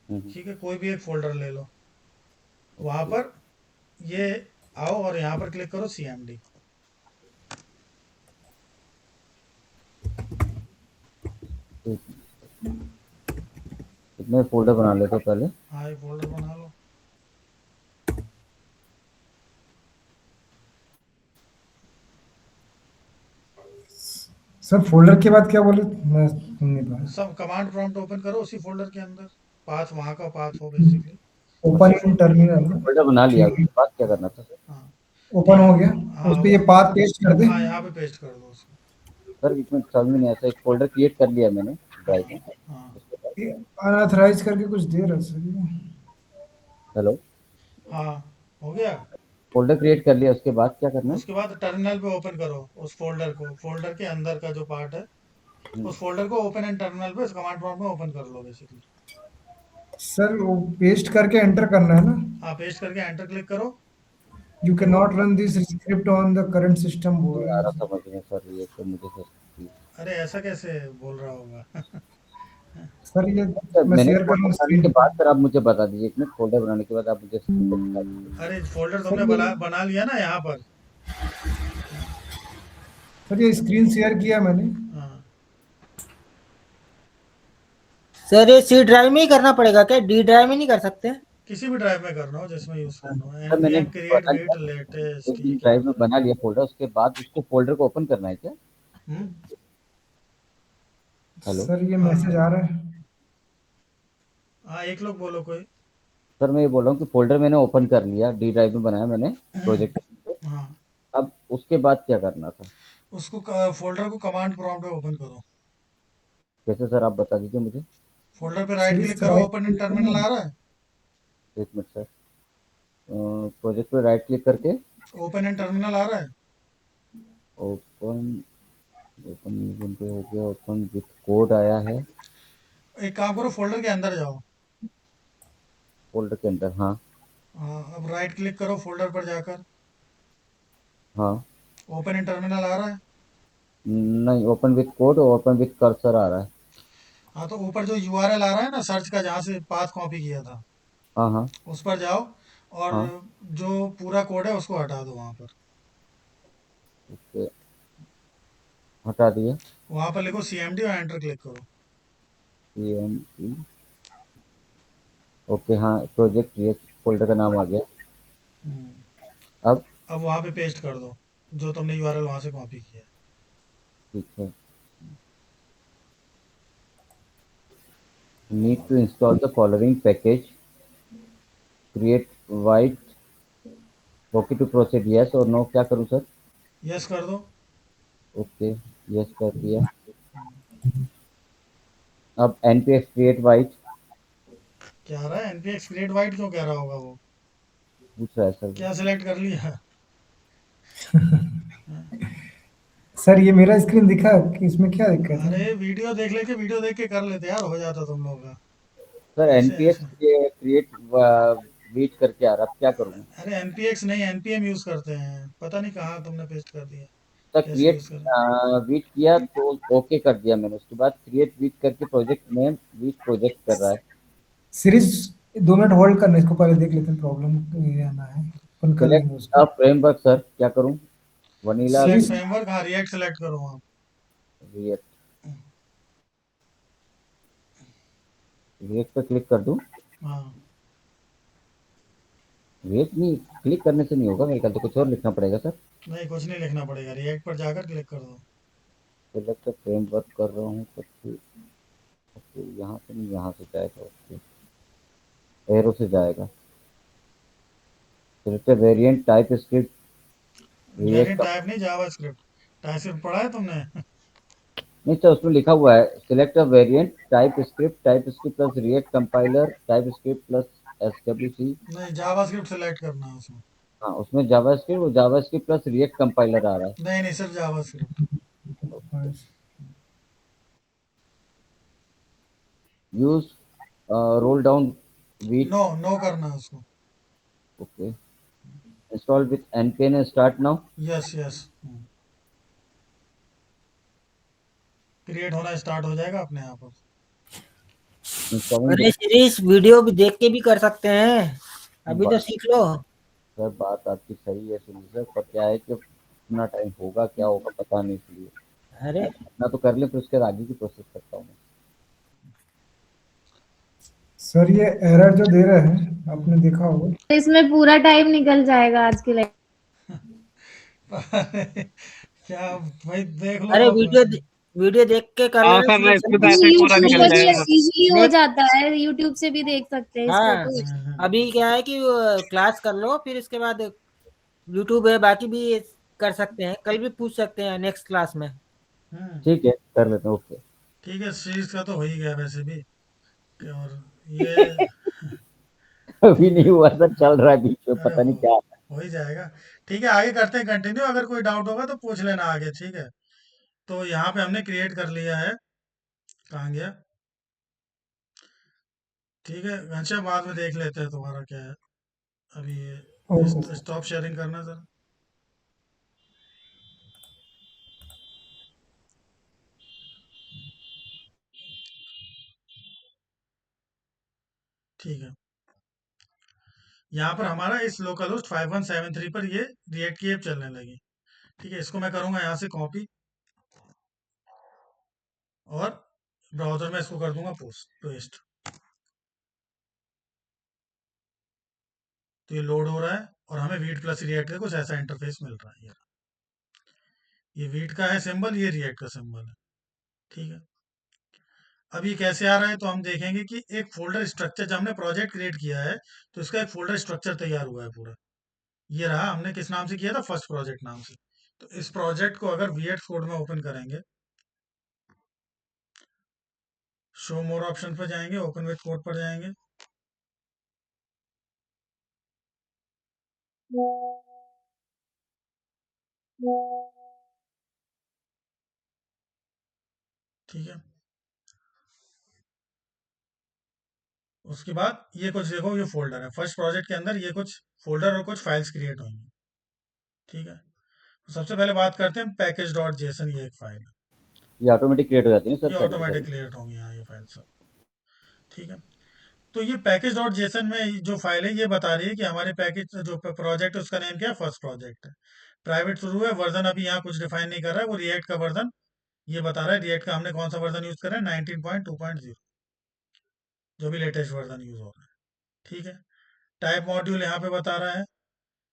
हम्म, ठीक है, कोई भी एक फोल्डर ले लो, वहां पर ये आओ और यहाँ पर क्लिक करो CMD। ठीक। इतने फोल्डर बना लेते हो पहले। हाँ, ये फोल्डर बना लो। सर फोल्डर के बाद क्या बोले, मैं सुन नहीं पाया। सब कमांड प्रॉम्प्ट ओपन करो उसी फोल्डर के अंदर, पाथ वहाँ का पाथ हो basically. Open in terminal. Folder बना लिया, ठीक है, उसके बाद क्या करना था सर? हाँ ओपन हो गया। हाँ, उस पे ये पाथ पेस्ट कर दे। हाँ, यहाँ पे पेस्ट कर दो उसको। सर इसमें समझ में नहीं आता, एक फोल्डर क्रिएट कर लिया मैंने ड्राइव में। हाँ उसके बाद ये अनऑथराइज करके कुछ दे रहा है सर ये। हेलो, हाँ, हो गया। फोल्डर क्रिएट कर लिया, उसके बाद क्या करना है? उसके बाद टर्मिनल पे ओपन करो उस फोल्डर को, फोल्डर के अंदर का जो पार्ट है, उस फोल्डर को ओपन एंड टर्मिनल पे कमांड प्रॉम्प्ट में ओपन कर लो बेसिकली। सर वो पेस्ट करके एंटर करना है ना। हाँ, पेस्ट करके एंटर क्लिक करो। You can not run this script on the current system बोल रहा आ रहा है। समझ में सर, ये तो मुझे सर। अरे ऐसा कैसे बोल रहा होगा? सर ये सर, मैं मैंने शेयर कर रहा हूँ फोल्डर बनाने स्क्रीन के पर। बाद सर आप मुझे बता दीजिए, एक मिनट, फोल्डर बनाने के बाद आप मुझे बता दीजिए। अरे फोल्डर सर तुमने ये बना लिया ना यहाँ पर। सर ये स्क्रीन शेयर किया मैंने। हाँ, सर ये C ड्राइव में ही करना पड़ेगा क्या, D ड्राइव में नहीं कर सकते? किसी भी ड्राइव में करना हो जिसमें यूज करना हो। सर मैंने npm create बना वीट लिया, लेटेस्ट, एक ये दिन क्या ड्राइव में होता बना लिया फोल्डर, उसके बाद उसको फोल्डर को ओपन करना है क्या? है? हेलो सर ये हाँ मैसेज आ रहा है। हाँ, एक लोग बोलो कोई। सर, मैं ये बोल रहा हूँ कि फोल्डर मैंने ओपन कर लिया, डी ड्राइव में बनाया मैंने प्रोजेक्ट। हाँ, अब उसके बाद क्या करना था? उसको फोल्डर को कमांड प्रॉम्प्ट में ओपन करो। कैसे सर, आप बता दीजिए मुझे। फोल्डर पे सर राइट इस क्लिक करो, right open in click terminal आ रहा है, एक मिनट सर, प्रोजेक्ट पे राइट क्लिक करके ओपन इन टर्मिनल आ रहा है। ओपन, ओपन पे हो गया, ओपन विथ कोड आया है। एक काम करो, फोल्डर के अंदर जाओ। फोल्डर के अंदर, हाँ हाँ, अब राइट क्लिक करो फोल्डर पर जाकर, हाँ। ओपन इन टर्मिनल आ रहा है। नहीं, ओपन विथ कोड और ओपन विथ कर्सर आ रहा है। हाँ, तो ऊपर जो URL आ रहा है ना सर्च का, जहाँ से पाथ कॉपी किया था, हाँ हाँ उस पर जाओ और हाँ। जो पूरा कोड है उसको हटा दो वहाँ पर। ओके, हटा दिया। वहाँ पर लिखो CMD और एंटर क्लिक करो। CMD, ओके हाँ, प्रोजेक्ट ये फोल्डर का नाम आ गया। हम्म, अब अब वहाँ पे पेस्ट कर दो जो तुमने URL वहाँ से कॉपी किया है। ठीक है, need to install the following package, create Vite, okay to proceed, yes और नो, क्या करूँ सर? यस कर दो। ओके, यस कर दिया। अब npx क्रिएट वाइट क्या आ रहा है? NPX क्रिएट वाइट क्यों कह रहा होगा वो? पूछ रहा है सर। क्या सिलेक्ट कर लिया? सर ये मेरा स्क्रीन दिखा कि इसमें क्या दिक्कत है। अरे वीडियो देख लेके, वीडियो देख के कर लेते यार, हो जाता तुम लोग का। सर ऐसे npx ऐसे क्रिएट वेट करके आ रहा, अब क्या करूँ? अरे NPX नहीं, NPM यूज करते हैं, पता नहीं कहाँ तुमने पेस्ट कर दिया। सर कैसे क्रिएट यूज करें? वीट किया तो ओके कर दिया मैंने, उसके बाद क्रिएट वीट करके प्रोजेक्ट नेम वीट प्रोजेक्ट कर रहा है। सीरीज 2 मिनट होल्ड करना, इसको पहले देख लेते हैं प्रॉब्लम ये ना है, अपन कर लेंगे सेलेक्ट उसको। फ्रेमवर्क सर, क्या करूँ? वनीला, सिलेक्ट सीरीज फ्रेमवर्क, हाँ, रिएक्ट सेलेक्ट करो आप। रिएक्ट, रिएक्ट पे क्लिक कर दूँ? हाँ, रिएक्ट नहीं, क्लिक करने से नहीं होगा मेरे ख्याल, तो कुछ और लिखना पड़ेगा सर। नहीं कुछ नहीं लिखना पड़ेगा, रिएक्ट पर जाकर क्लिक कर दो। सेलेक्ट फ्रेमवर्क कर रहा हूँ तो फिर ओके, यहाँ से नहीं, यहाँ से जाएगा, ओके एरो से जाएगा। Select variant TypeScript variant React, type नहीं, जावास्क्रिप्ट। टाइपस्क्रिप्ट पढ़ा है तुमने? नहीं सर उसमें लिखा हुआ है select variant TypeScript plus React compiler TypeScript plus SWC। नहीं, जावास्क्रिप्ट सेलेक्ट करना है उसमें। हाँ उसमें जावास्क्रिप्ट, वो जावास्क्रिप्ट प्लस रिएक्ट कंपाइलर आ रहा है। नहीं सिर्फ जावास्क्रिप्ट। हाँ, use roll down Vite. No करना है उसको। Okay, install with npm and start now। Yes yes, create होना स्टार्ट हो जाएगा अपने आप। इंस्टॉलिंग। अरे सीरीज वीडियो भी देख के भी कर सकते हैं, अभी तो सीख लो। सर बात आपकी सही है सुनील सर, पर क्या है कि इतना टाइम होगा क्या होगा पता नहीं, इसलिए अरे इतना तो कर ले, फिर उसके बाद आगे की प्रोसेस करता हूँ मैं। सर ये एरर जो दे रहे हैं आपने देखा होगा। इसमें पूरा टाइम निकल जाएगा आज के लिए। क्या भाई, देख लो अरे अब। वीडियो देख के कर हाँ लेना सर, शुरू से। इसमें तो ऐसे ही पूरा निकल जाएगा। इजीली हो देख जाता है, यूट्यूब से भी देख सकते हैं इसको हाँ, तो। अभी क्या है कि क्लास कर लो, फिर इसके बाद यूट्यूब है, बाकी भी कर सकते हैं, कल भी पूछ सकते हैं नेक्स्ट क्लास में। ठीक है कर लेते हैं, ओके। ठीक है, सीरीज का तो हो ही गया वैसे भी। और ये अभी नहीं हुआ सर, चल रहा है बीच में, अरे पता नहीं क्या। हो ही जाएगा। ठीक है, आगे करते हैं कंटिन्यू। अगर कोई डाउट होगा तो पूछ लेना आगे, ठीक है। तो यहाँ पे हमने क्रिएट कर लिया है। कहाँ गया? ठीक है घनश्याम, बाद में देख लेते हैं तुम्हारा क्या है। अभी ओके। स्टॉप शेयरिंग करना सर। ठीक है, यहाँ पर हमारा इस लोकल होस्ट 5173 पर ये रिएक्ट की ऐप चलने लगी। ठीक है, इसको मैं करूँगा यहाँ से कॉपी, और ब्राउजर में इसको कर दूंगा पेस्ट। तो ये लोड हो रहा है, और हमें वीट प्लस रिएक्ट का कुछ ऐसा इंटरफेस मिल रहा है। ये वीट का है सिंबल, ये रिएक्ट का सिंबल है। ठीक है, अब ये कैसे आ रहा है तो हम देखेंगे कि एक फोल्डर स्ट्रक्चर, जब हमने प्रोजेक्ट क्रिएट किया है तो इसका एक फोल्डर स्ट्रक्चर तैयार हुआ है पूरा। ये रहा, हमने किस नाम से किया था, फर्स्ट प्रोजेक्ट नाम से। तो इस प्रोजेक्ट को अगर VS कोड में ओपन करेंगे, शो मोर ऑप्शन पर जाएंगे, ओपन विथ कोड पर जाएंगे। ठीक है, उसके बाद ये कुछ देखो, ये फोल्डर है फर्स्ट प्रोजेक्ट के अंदर, ये कुछ फोल्डर और कुछ फाइल्स क्रिएट होंगी। ठीक है, तो सबसे पहले बात करते हैं पैकेज डॉट जेसन, ये एक फाइल है। ये ऑटोमेटिक क्रिएट हो जाती है सर ये पहले से ऑटोमेटिक पहले। क्रिएट होंगी यहाँ ये फाइल सब। ठीक है, तो ये पैकेज डॉट जेसन में जो फाइल है, ये बता रही है कि हमारे पैकेज जो प्रोजेक्ट है उसका नेम क्या है, फर्स्ट प्रोजेक्ट है। प्राइवेट शुरू है, वर्जन अभी यहाँ कुछ डिफाइन नहीं कर रहा है, वो रिएक्ट का वर्जन ये बता रहा है। रिएक्ट का हमने कौन सा वर्जन यूज कर रहा है, 19.2.0, जो भी लेटेस्ट वर्जन यूज हो रहा है। ठीक है, टाइप मॉड्यूल यहाँ पे बता रहा है।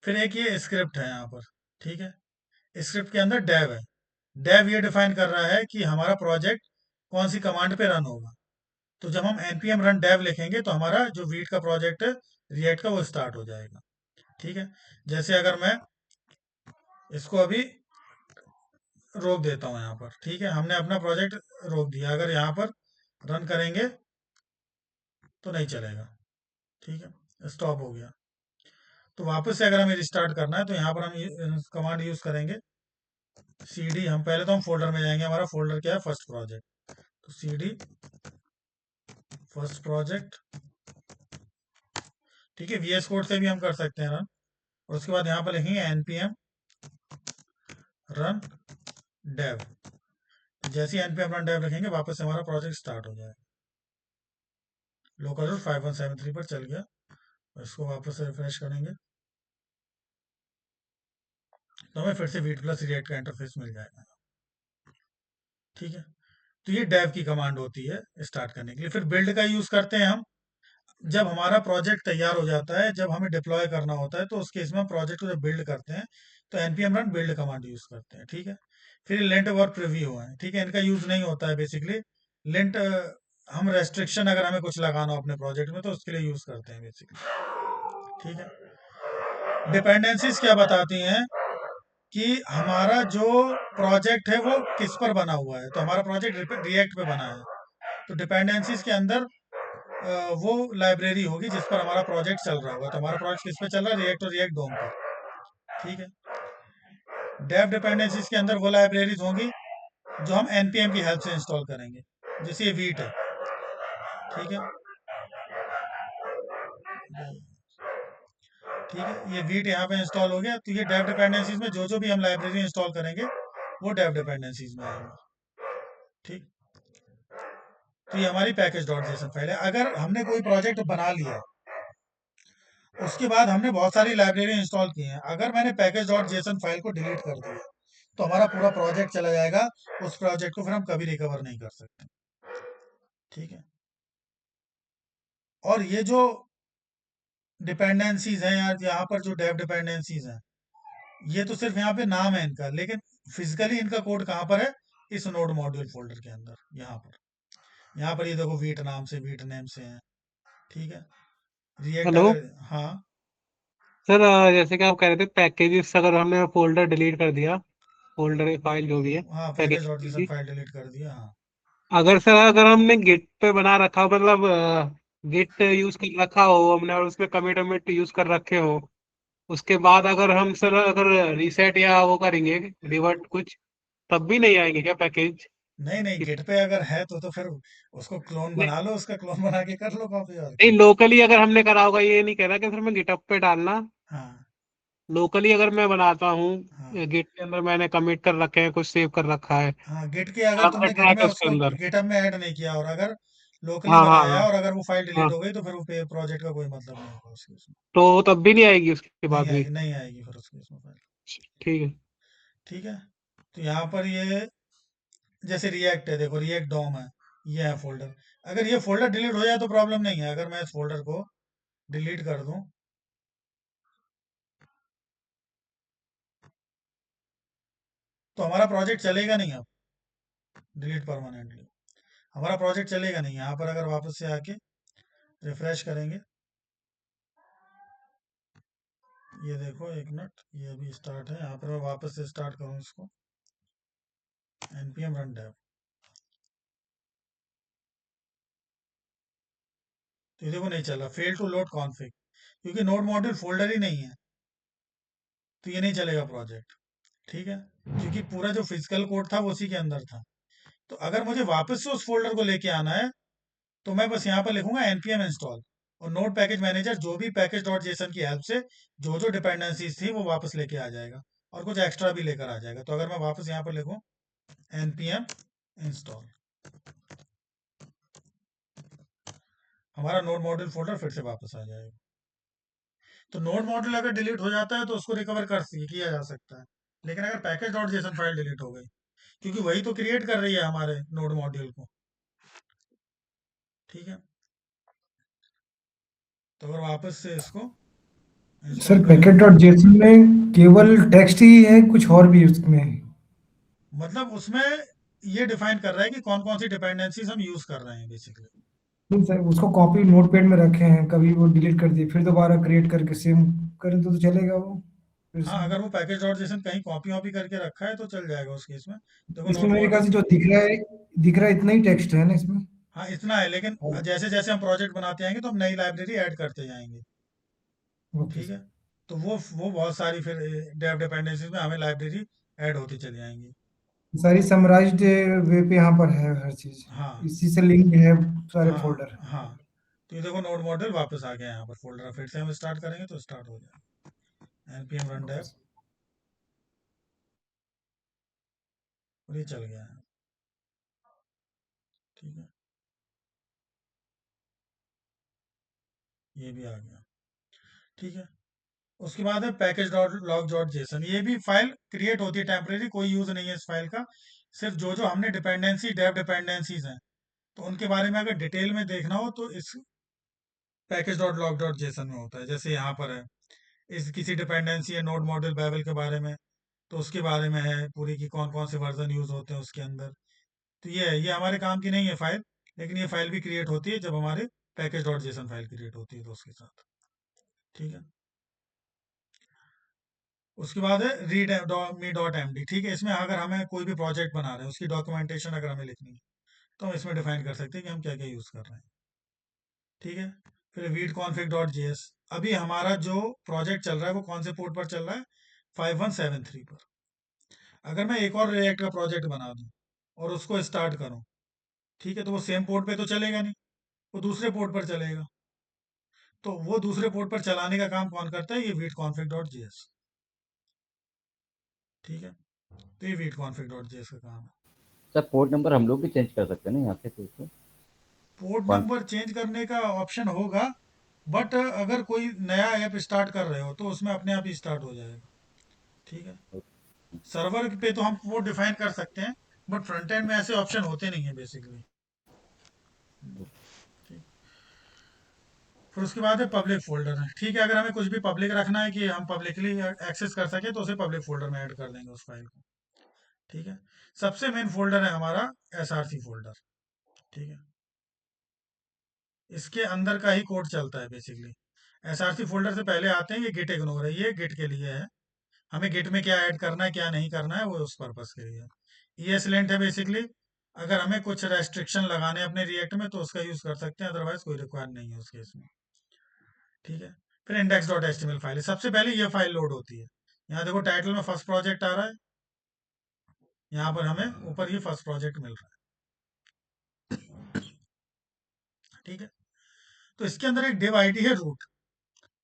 फिर एक ये स्क्रिप्ट है यहाँ पर। ठीक है, स्क्रिप्ट के अंदर डेव है। डेव ये डिफाइन कर रहा है कि हमारा प्रोजेक्ट कौन सी कमांड पे रन होगा। तो जब हम npm रन डेव लिखेंगे तो हमारा जो वीट का प्रोजेक्ट है रिएक्ट का, वो स्टार्ट हो जाएगा। ठीक है, जैसे अगर मैं इसको अभी रोक देता हूँ यहाँ पर। ठीक है, हमने अपना प्रोजेक्ट रोक दिया, अगर यहाँ पर रन करेंगे तो नहीं चलेगा। ठीक है, स्टॉप हो गया। तो वापस से अगर हमें रिस्टार्ट करना है तो यहाँ पर हम कमांड यूज करेंगे cd। हम पहले तो हम फोल्डर में जाएंगे, हमारा फोल्डर क्या है, फर्स्ट प्रोजेक्ट। तो cd फर्स्ट प्रोजेक्ट। ठीक है, VS कोड से भी हम कर सकते हैं रन, और उसके बाद यहाँ पर लिखेंगे npm रन डेव। जैसे ही npm रन डेव लिखेंगे, वापस से हमारा प्रोजेक्ट स्टार्ट हो जाएगा। लोकल रूट 5173 पर चल गया। इसको वापस से रिफ्रेश करेंगे तो हमें फिर से वीट प्लस रिएक्ट का इंटरफेस मिल जाएगा। ठीक है, तो ये डेव की कमांड होती है स्टार्ट करने के लिए। फिर बिल्ड का यूज करते हैं हम, जब हमारा प्रोजेक्ट तैयार हो जाता है, जब हमें डिप्लॉय करना होता है, तो उस केस में हम प्रोजेक्ट को जब बिल्ड करते हैं तो npm run build command use करते हैं। ठीक है, फिर लिंट और प्रीव्यू है। ठीक है, इनका यूज नहीं होता है बेसिकली। लिंट हम रेस्ट्रिक्शन अगर हमें कुछ लगाना हो अपने प्रोजेक्ट में तो उसके लिए यूज करते हैं बेसिकली। ठीक है, डिपेंडेंसीज क्या बताती हैं कि हमारा जो प्रोजेक्ट है वो किस पर बना हुआ है। तो हमारा प्रोजेक्ट रिएक्ट पे बना है, तो डिपेंडेंसीज के अंदर वो लाइब्रेरी होगी जिस पर हमारा प्रोजेक्ट चल रहा होगा। तो हमारा प्रोजेक्ट किस पे चल रहा है, रिएक्ट और रिएक्ट डोम पर। ठीक है। डेव डिपेंडेंसीज के अंदर वो लाइब्रेरीज होंगी जो हम npm की हेल्प से इंस्टॉल करेंगे, जैसे ये वीट है, ठीक है। ठीक है, ये वीट यहाँ पे इंस्टॉल हो गया, तो ये डेव डिपेंडेंसीज में जो जो भी हम लाइब्रेरी इंस्टॉल करेंगे वो डेव डिपेंडेंसीज में आएंगे, ठीक। तो ये हमारी पैकेज डॉट जेसन फाइल है। अगर हमने कोई प्रोजेक्ट बना लिया, उसके बाद हमने बहुत सारी लाइब्रेरी इंस्टॉल की हैं, अगर मैंने पैकेज डॉट जेसन फाइल को डिलीट कर दिया तो हमारा पूरा प्रोजेक्ट चला जाएगा, उस प्रोजेक्ट को फिर हम कभी रिकवर नहीं कर सकते, ठीक है। और ये जो डिपेंडेंसीज हैं यार, यहाँ पर जो डेव डिपेंडेंसीज हैं, ये तो सिर्फ यहाँ पे नाम है इनका, लेकिन फिजिकली इनका कोड कहाँ पर है, इस नोड मॉड्यूल फोल्डर के अंदर, यहाँ पर ये देखो वीट नाम से, वीट नेम से है, ठीक है। रिएक्ट हेलो अगर, हाँ सर, जैसे कि आप कह रहे थे पैकेजेस, अगर हमने फोल्डर डिलीट कर दिया, फोल्डर फाइल जो भी है हाँ, पैकेज पैकेज डॉट जेसन की, फाइल डिलीट कर दिया, हाँ। अगर सर अगर हमने गिट पे बना रखा हो, मतलब गिट यूज कर रखा हो हमने और उसमें कमिट वमिट यूज कर रखे हो, उसके बाद अगर हम सर अगर रीसेट या वो करेंगे रिवर्ट कुछ, तब भी नहीं आएंगे क्या पैकेज? नहीं नहीं, गिट पे अगर है तो फिर उसको क्लोन नहीं, बना लो, उसका क्लोन बना के कर लो कॉपी, और नहीं क्या। लोकली अगर हमने करा होगा, ये नहीं कह रहा कि सर मैं गिटअप पे डालना, हाँ लोकली अगर मैं बनाता हूँ हाँ गिट के अंदर, मैंने कमिट कर रखे हैं, कुछ सेव कर रखा है, हाँ, गिट के अगर आपका तुमने गिट ट्रैक में है उसके उसको अंदर। गिटहब में ऐड नहीं किया, और अगर लोकली हाँ हाँ बनाया हाँ है और अगर वो फाइल डिलीट हाँ, हो गई तो फिर वो प्रोजेक्ट का कोई मतलब नहीं होगा उसके उसमें। तो तब भी नहीं आएगी उसके नहीं बाद भी? आएगी, नहीं आएगी फिर उसके उसमें फाइल, ठीक है। ठीक है। तो यहाँ पर ये जैसे रिएक्ट है, देखो रिएक्ट डॉम है, ये है फोल्डर। अगर ये फोल्डर डिलीट हो जाए तो प्रॉब्लम नहीं है, अगर मैं इस फोल्डर को डिलीट कर दूं तो हमारा प्रोजेक्ट चलेगा नहीं, अब डिलीट परमानेंटली हमारा प्रोजेक्ट चलेगा नहीं। यहाँ पर अगर वापस से आके रिफ्रेश करेंगे, ये देखो एक मिनट, ये अभी स्टार्ट है, यहाँ पर मैं वापस से स्टार्ट करूँ इसको, npm run dev, तो ये देखो नहीं चला, फेल टू लोड कॉन्फ़िग, क्योंकि नोड मॉड्यूल फोल्डर ही नहीं है, तो ये नहीं चलेगा प्रोजेक्ट, ठीक है। क्योंकि पूरा जो फिजिकल कोड था वो उसी के अंदर था। तो अगर मुझे वापस से उस फोल्डर को लेके आना है तो मैं बस यहाँ पर लिखूंगा npm install, और नोड पैकेज मैनेजर जो भी पैकेज डॉट जेसन की हेल्प से जो जो डिपेंडेंसीज थी वो वापस लेके आ जाएगा, और कुछ एक्स्ट्रा भी लेकर आ जाएगा। तो अगर मैं वापस यहाँ पर लिखूं npm install, हमारा नोड मॉड्यूल फोल्डर फिर से वापस आ जाएगा। तो नोड मॉड्यूल अगर डिलीट हो जाता है तो उसको रिकवर किया जा सकता है, लेकिन अगर package dot JSON file delete हो गई, क्योंकि वही तो क्रिएट कर रही है हमारे नोड मॉड्यूल को, ठीक है। तो अगर वापस से इसको सर इंस्टॉल करें, पैकेट डॉट जेसन में केवल टेक्स्ट ही है, कुछ और भी उसमें? मतलब उसमें ये डिफाइन कर रहा है कि कौन कौन सी डिपेंडेंसीज हम यूज कर रहे हैं बेसिकली। नहीं सर, उसको कॉपी नोटपैड में रखे हैं, कभी वो डिलीट कर दिए फिर दोबारा क्रिएट करके सेम करें तो चलेगा वो फिर हाँ, से? अगर वो पैकेज डॉट जेसन कहीं कॉपी वॉपी करके रखा है तो चल जाएगा उस केस में। देखो इसमें नोड मेरे ख्याल मॉड्यूल, से जो दिख रहा है इतना ही टेक्स्ट है ना इसमें। हाँ इतना है, लेकिन जैसे जैसे हम प्रोजेक्ट बनाते जाएंगे तो हम नई लाइब्रेरी ऐड करते जाएंगे, ओके ठीक है। सर। तो वो बहुत सारी फिर डेव डिपेंडेंसीज में हमें लाइब्रेरी ऐड होती चली जाएंगी। सारी समराइज्ड वे पे यहाँ पर है हर चीज, हाँ इसी से लिंक है सारे हाँ फोल्डर। हाँ, तो ये देखो नोड मॉड्यूल वापस आ गया यहाँ पर फोल्डर, फिर से हम स्टार्ट करेंगे तो स्टार्ट हो जाएगा npm run okay dev, sir. और ये चल गया है, ठीक है, ये भी आ गया, ठीक है। उसके बाद है package dot log dot JSON, ये भी फाइल क्रिएट होती है टेम्परेरी, कोई यूज नहीं है इस फाइल का, सिर्फ जो जो हमने डिपेंडेंसी डेव डिपेंडेंसीज हैं तो उनके बारे में अगर डिटेल में देखना हो तो इस package dot log dot JSON में होता है। जैसे यहाँ पर है, इस किसी डिपेंडेंसी है नोड मॉड्यूल बेबल के बारे में, तो उसके बारे में है पूरी की कौन कौन से वर्जन यूज होते हैं उसके अंदर। तो ये है, ये हमारे काम की नहीं है फाइल, लेकिन ये फाइल भी क्रिएट होती है जब हमारे package dot JSON file create होती है तो उसके साथ, ठीक है। उसके बाद है रीड मी डॉट एम डी, ठीक है। इसमें अगर हमें कोई भी प्रोजेक्ट बना रहे हैं उसकी डॉक्यूमेंटेशन अगर हमें लिखनी है तो हम इसमें डिफाइन कर सकते हैं कि हम क्या क्या यूज कर रहे हैं, ठीक है। फिर वीट कॉन्फिग डॉट जेएस, अभी हमारा जो प्रोजेक्ट चल रहा है वो कौन से पोर्ट पर चल रहा है, 5173 पर। अगर मैं एक और रिएक्ट का प्रोजेक्ट बना दूं और उसको स्टार्ट करूं, ठीक है, तो वो सेम पोर्ट पे तो चलेगा नहीं, वो दूसरे पोर्ट पर चलेगा। तो वो दूसरे पोर्ट पर चलाने का काम कौन करता है? ये वीट कॉन्फिग डॉट जेएस। ठीक है, तो ये वीट कॉन्फिग डॉट जेएस का काम है। सर पोर्ट नंबर हम लोग भी चेंज कर सकते हैं ना यहाँ से फिर तो? पोर्ट कौन नंबर चेंज करने का ऑप्शन होगा, बट अगर कोई नया ऐप स्टार्ट कर रहे हो तो उसमें अपने आप ही स्टार्ट हो जाएगा। ठीक है, सर्वर पे तो हम पोर्ट डिफाइन कर सकते हैं, बट फ्रंट एंड में ऐसे ऑप्शन होते नहीं है बेसिकली। ठीक, फिर उसके बाद है पब्लिक फोल्डर है। ठीक है, अगर हमें कुछ भी पब्लिक रखना है कि हम पब्लिकली एक्सेस कर सके तो उसे पब्लिक फोल्डर में ऐड कर देंगे उस फाइल को। ठीक है, सबसे मेन फोल्डर है हमारा एसआरसी फोल्डर। ठीक है, इसके अंदर का ही कोड चलता है बेसिकली। एसआरसी फोल्डर से पहले आते हैं ये गिट इग्नोर है, ये गिट के लिए है। हमें गिट में क्या ऐड करना है क्या नहीं करना है वो उस पर्पस के लिए है। ESLint है बेसिकली। अगर हमें कुछ रेस्ट्रिक्शन लगाने हैं अपने रिएक्ट में तो उसका यूज कर सकते हैं, अदरवाइज कोई रिक्वायर नहीं है उस केस में। ठीक है, फिर index.html फाइल है। सबसे पहले ये फाइल लोड होती है। यहाँ देखो टाइटल में फर्स्ट प्रोजेक्ट आ रहा है, यहाँ पर हमें ऊपर ये फर्स्ट प्रोजेक्ट मिल रहा है। ठीक है, तो इसके अंदर एक div id है रूट,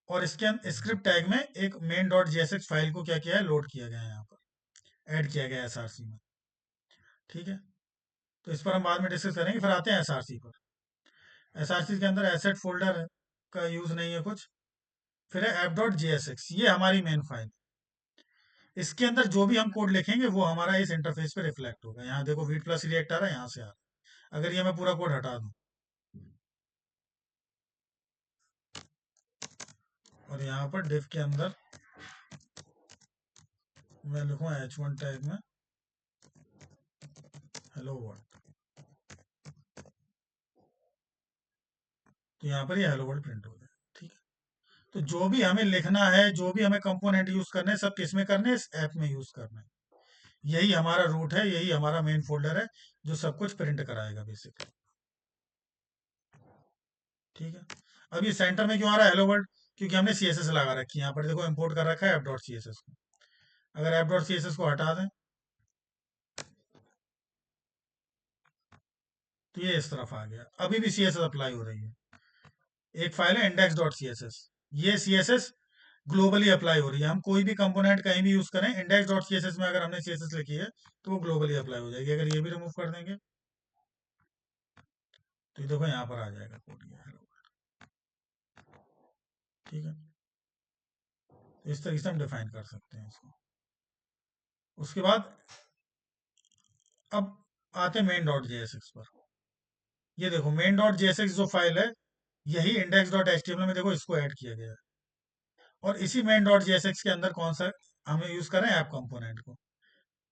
और इसके स्क्रिप्ट टैग में एक main.jsx फाइल को क्या किया है? लोड किया गया है, यहाँ पर ऐड किया गया है एसआरसी में। ठीक है, तो इस पर हम बाद में डिस्कस करेंगे। फिर आते हैं एसआरसी पर। एसआरसी के अंदर एसेट फोल्डर का यूज नहीं है कुछ। फिर है app.jsx, ये हमारी मेन फाइल। इसके अंदर जो भी हम कोड लिखेंगे वो हमारा इस इंटरफेस पे रिफ्लेक्ट होगा। यहाँ देखो वीट प्लस रिएक्ट आ रहा है, यहाँ से आ रहा है। अगर ये मैं पूरा कोड हटा दूं और यहाँ पर डिव के अंदर मैं लिखूँ h1 टैग में हेलो वर्ल्ड, तो यहाँ पर ये हेलो वर्ल्ड प्रिंट हो गया। ठीक है, तो जो भी हमें लिखना है, जो भी हमें कंपोनेंट यूज करने हैं, सब किस में करने हैं? इस ऐप में यूज करना है। यही हमारा रूट है, यही हमारा मेन फोल्डर है जो सब कुछ प्रिंट कराएगा बेसिकली। ठीक है, अब ये सेंटर में क्यों आ रहा है हेलो वर्ल्ड? क्योंकि हमने सीएसएस लगा रखी है। यहाँ पर देखो इंपोर्ट कर रखा है app.css को। अगर app.css को हटा दें तो ये इस तरफ आ गया। अभी भी सीएसएस अप्लाई हो रही है। एक फाइल है index.css, ये सीएसएस ग्लोबली अप्लाई हो रही है। हम कोई भी कंपोनेंट कहीं भी यूज करें, index.css में अगर हमने सीएसएस लिखी है तो वो ग्लोबली अप्लाई हो जाएगी। अगर ये भी रिमूव कर देंगे तो ये देखो यहाँ पर आ जाएगा कोड, ये हेलो वर्ल्ड। ठीक है, तो इस तरीके से हम डिफाइन कर सकते हैं इसको। उसके बाद अब आते हैं main.jsx पर। ये देखो main.jsx जो फाइल है, यही index.html में देखो इसको ऐड किया गया है। और इसी main.jsx के अंदर कौन सा हमें यूज करें? ऐप कंपोनेंट को।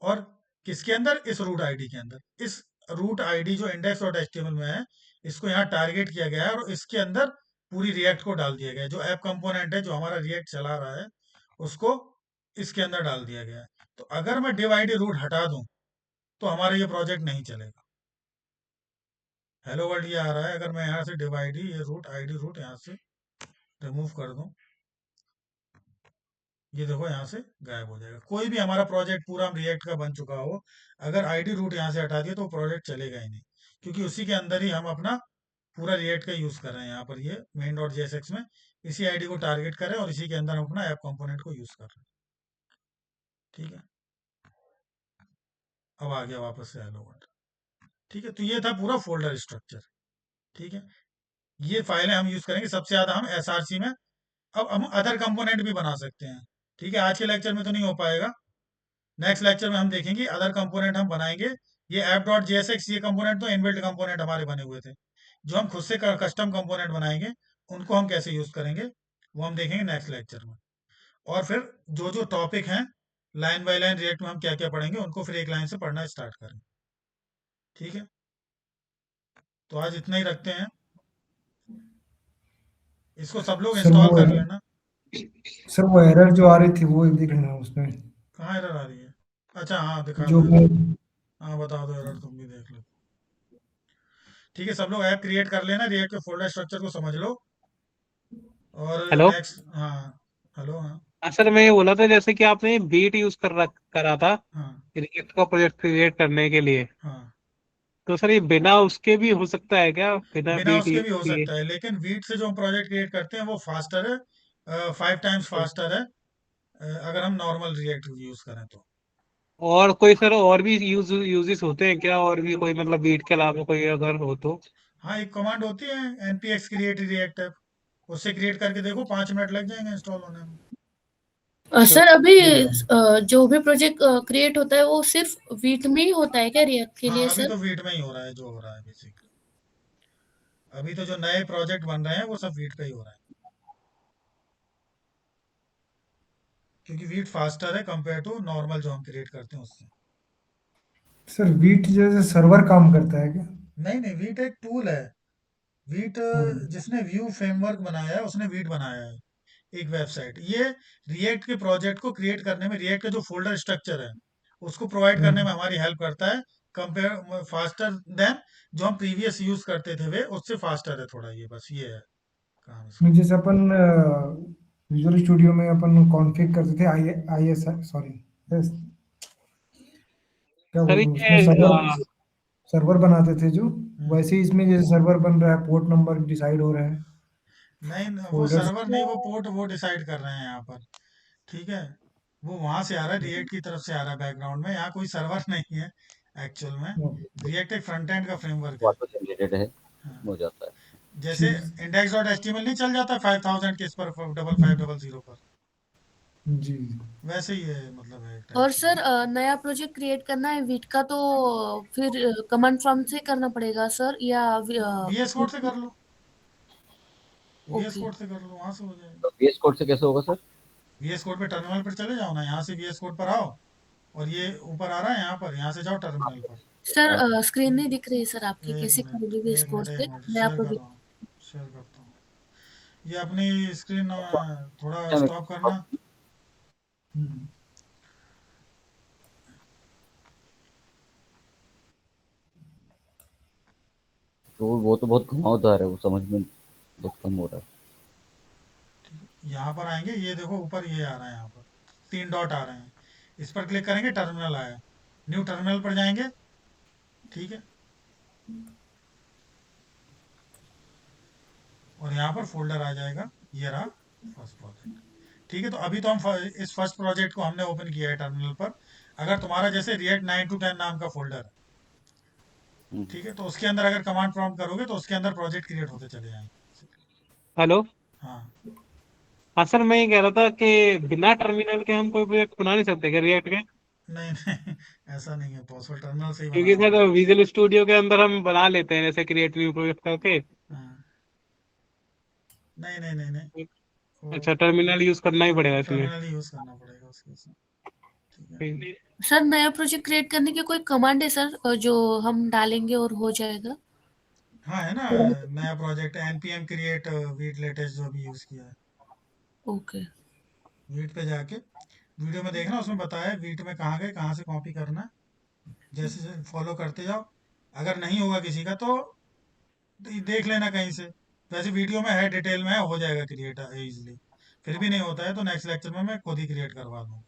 और किसके अंदर? इस रूट आईडी के अंदर। इस रूट आईडी जो index.html में है, इसको यहाँ टारगेट किया गया है और इसके अंदर पूरी रिएक्ट को डाल दिया गया है। जो ऐप कंपोनेंट है, जो हमारा रिएक्ट चला रहा है, उसको इसके अंदर डाल दिया गया है। तो अगर मैं div id रूट हटा दूं तो हमारा ये प्रोजेक्ट नहीं चलेगा। हेलो वर्ल्ड ये आ रहा है, अगर मैं यहाँ से div id ये रूट आईडी रूट यहाँ से रिमूव कर दूं, ये देखो यहाँ से गायब हो जाएगा। कोई भी हमारा प्रोजेक्ट पूरा रिएक्ट का बन चुका हो, अगर आईडी रूट यहाँ से हटा दिया तो प्रोजेक्ट चलेगा ही नहीं, क्योंकि उसी के अंदर ही हम अपना पूरा रिएक्ट का यूज कर रहे हैं। यहाँ पर ये main.jsx में इसी आईडी को टारगेट कर रहे हैं और इसी के अंदर हम अपना ऐप कंपोनेंट को यूज कर रहे हैं। ठीक है, अब आ गया वापस से हेलो वर्ल्ड। ठीक है, तो ये था पूरा फोल्डर स्ट्रक्चर। ठीक है, ये फाइलें हम यूज करेंगे सबसे ज्यादा हम एसआरसी में। अब हम अदर कंपोनेंट भी बना सकते हैं। ठीक है, आज के लेक्चर में तो नहीं हो पाएगा, नेक्स्ट लेक्चर में हम देखेंगे अदर कंपोनेंट हम बनाएंगे। ये app.jsx ये कंपोनेंट तो इनबिल्ट कंपोनेंट हमारे बने हुए थे। जो हम खुद से कस्टम कंपोनेंट बनाएंगे उनको हम कैसे यूज करेंगे वो हम देखेंगे नेक्स्ट लेक्चर में। और फिर जो जो टॉपिक हैं लाइन बाय लाइन रिएक्ट में हम क्या क्या पढ़ेंगे उनको फिर एक लाइन से पढ़ना स्टार्ट करें। ठीक है, तो आज इतना ही रखते हैं। इसको सब लोग सर इंस्टॉल वो कर लेना। सर वो एरर जो आ रही थी वो दिख रहा है उसमें, कहाँ एरर आ रही है? अच्छा हाँ, दिखा जो दो मैं एरर। हाँ बता दो एरर, तुम भी देख लो। ठीक है, सब लोग ऐप क्रिएट कर लेना, रिएक्ट के फोल्डर स्ट्रक्चर को समझ लो। और हेलो नेक्स्ट, हाँ हेलो, हाँ असल में ये बोला था जैसे कि आपने बीट यूज करा था हाँ रिएक्ट का प्रोजेक्ट क्रिएट करने के लिए, हाँ तो सर ये बिना उसके भी हो सकता है क्या, बिना बिना बीट उसके यूज भी हो किए? सकता है, लेकिन वीट से जो हम प्रोजेक्ट क्रिएट करते हैं वो फास्टर है, 5 टाइम्स फास्टर है, अगर हम नॉर्मल रिएक्ट यूज करें तो। और कोई सर और भी यूजेस होते हैं क्या, और भी कोई मतलब बीट के अलावा कोई अगर हो तो? हाँ, एक कमांड होती है npx क्रिएट रिएक्ट ऐप, उससे क्रिएट करके देखो, 5 मिनट लग जाएंगे इंस्टॉल होने में। अच्छा। सर अभी जो भी प्रोजेक्ट क्रिएट होता है वो सिर्फ वीट में ही होता है क्या रिएक्ट के हाँ, लिए अभी सर? तो वीट में ही हो रहा है जो हो रहा है बेसिकली। अभी तो जो नए प्रोजेक्ट बन रहे हैं वो सब वीट पे ही हो रहा है, क्योंकि वीट फास्टर है कंपेयर टू नॉर्मल जो हम क्रिएट करते हैं उससे। सर वीट जैसे सर्वर काम करता है क्या? नहीं नहीं, वीट एक टूल है। वीट हम्म, जिसने व्यू फ्रेमवर्क बनाया है उसने वीट बनाया है, एक वेबसाइट। ये रिएक्ट के प्रोजेक्ट को क्रिएट करने में, रिएक्ट का जो फोल्डर स्ट्रक्चर है उसको प्रोवाइड करने में हम्म। हमारी हेल्प करता है, कंपेयर फास्टर देन जो हम प्रीवियस यूज करते थे वे उससे फास्टर है थोड़ा, ये बस ये है काम इसका। नहीं, जैसे अपन विजुअल स्टूडियो में अपन कॉन्फ़िग करते थे आई आई एस सॉरी, यस, क्या सर बोलूँ उसमें ये सर्वर सर्वर बनाते थे जो, हम्म। वैसे ही इसमें जैसे सर्वर बन रहा है, पोर्ट नंबर डिसाइड हो रहा है, नहीं वो फोल्डर्स। सर्वर नहीं, वो पोर्ट वो डिसाइड कर रहे हैं यहाँ पर, ठीक है। वो वहां से आ रहा है, रिएक्ट की तरफ से आ रहा है बैकग्राउंड में, यहाँ कोई सर्वर नहीं है एक्चुअल में। रिएक्ट एक फ्रंट एंड का फ्रेमवर्क है। ऑटो जनरेटेड है, हाँ, हो जाता है। जैसे ठीक। इंडेक्स डॉट एचटीएमएल नहीं चल जाता 5000 केस पर 5500 पर, जी। वैसे ही है, मतलब है एक टाइप और से। सर नया प्रोजेक्ट क्रिएट करना है वीट का तो फिर कमांड प्रॉम्प्ट से करना पड़ेगा सर या वीएस कोड से कर लो, वीएस ओके। कोड से कर लो, वहां से हो जाएगा। तो VS कोड से कैसे होगा सर? वीएस कोड पे टर्मिनल पर चले जाओ ना, यहाँ से वीएस कोड पर आओ, और ये ऊपर आ रहा है यहाँ पर, यहाँ से जाओ टर्मिनल पर। सर स्क्रीन नहीं दिख रही सर आपकी, एक कैसे मिनट करोगे एक स्कोर मिनट एक से मिनट, नया शेयर कर प्रोजेक्ट? रहा हूँ, शेयर करता हूँ। ये अपनी स्क्रीन थोड़ा क्या स्टॉप करना। हम्म। तो वो तो बहुत घुमावदार है, वो समझ में बहुत कम हो रहा है। यहाँ पर आएंगे, ये देखो ऊपर ये आ रहा है, यहाँ पर 3 डॉट आ रहे हैं, इस पर क्लिक करेंगे, टर्मिनल आया, न्यू टर्मिनल पर जाएंगे, ठीक है, और यहाँ पर फोल्डर आ जाएगा, ये रहा फर्स्ट प्रोजेक्ट। ठीक है, तो अभी तो हम इस फर्स्ट प्रोजेक्ट को हमने ओपन किया है टर्मिनल पर। अगर तुम्हारा जैसे रिएक्ट 9 to 10 नाम का फोल्डर है, हम्म। ठीक है, तो उसके अंदर अगर कमांड प्रॉम्प्ट करोगे तो उसके अंदर प्रोजेक्ट क्रिएट होते चले जाएंगे। हेलो। हाँ। हाँ सर, मैं ये कह रहा था कि बिना टर्मिनल के हम कोई प्रोजेक्ट बना नहीं सकते क्या रिएक्ट के? नहीं नहीं, ऐसा नहीं है पॉसिबल, टर्मिनल से ही क्योंकि बनाना सर पड़ेगा। विजुअल स्टूडियो के अंदर हम बना लेते हैं जैसे क्रिएट न्यू प्रोजेक्ट करके। हाँ, नहीं नहीं नहीं नहीं, वो अच्छा, टर्मिनल यूज करना ही पड़ेगा इसमें? टर्मिनल ही यूज करना पड़ेगा उसके लिए, ठीक है। सर नया प्रोजेक्ट क्रिएट करने की कोई कमांड है सर जो हम डालेंगे और हो जाएगा? हाँ है ना, नया project npm create wheat latest जो भी यूज किया है। ओके। वीट पे जाके वीडियो में देखना, उसमें बताया है वीट में कहाँ गए, कहाँ से कॉपी करना है, जैसे जैसे फॉलो करते जाओ। अगर नहीं होगा किसी का तो देख लेना कहीं से, वैसे वीडियो में है, डिटेल में है, हो जाएगा क्रिएट इजीली। फिर भी नहीं होता है तो नेक्स्ट लेक्चर में मैं खुद ही क्रिएट करवा दूंगा।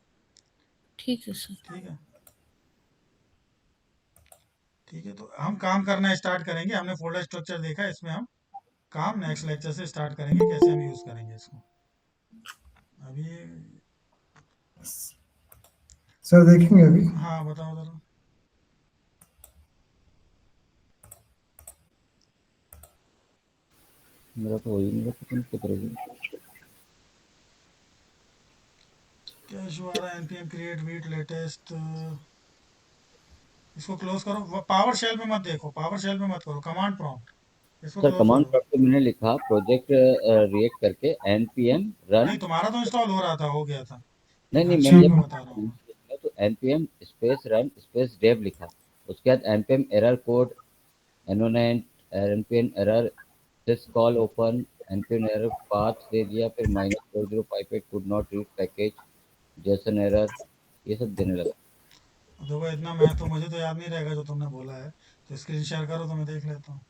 ठीक है सर। ठीक है, ठीक है, तो हम काम करना स्टार्ट करेंगे, हमने फोल्डर स्ट्रक्चर देखा, इसमें हम काम नेक्स्ट लेक्चर से स्टार्ट करेंगे, कैसे हम यूज़ करेंगे इसको। अभी सर देखेंगे अभी। हाँ, बताओ जरा। मेरा तो वही नहीं पता नहीं किधर है। क्या इशू आ रहा है, npm क्रिएट वीट लेटेस्ट, इसको क्लोज करो, पावर शेल में मत देखो, पावर शेल में मत करो, कमांड प्रॉम्प्ट, इसको सर क्लोज कमांड करो। प्रॉम्प्ट पे मैंने लिखा प्रोजेक्ट रिएक्ट करके npm नहीं, रन। तुम्हारा तो इंस्टॉल हो रहा था, हो गया था, नहीं एक नहीं, हर्षल मैंने ठीक को है। बता रहा हूँ मैं। जब तो npm space run space dev लिखा, उसके बाद npm error code ENOENT npm error this call open npm error path दे दिया, फिर -4058 could not read package JSON error, ये सब देने लगा। देखो इतना मैं तो, मुझे तो याद नहीं रहेगा जो तुमने बोला है, तो स्क्रीन शेयर करो तो मैं देख लेता हूँ।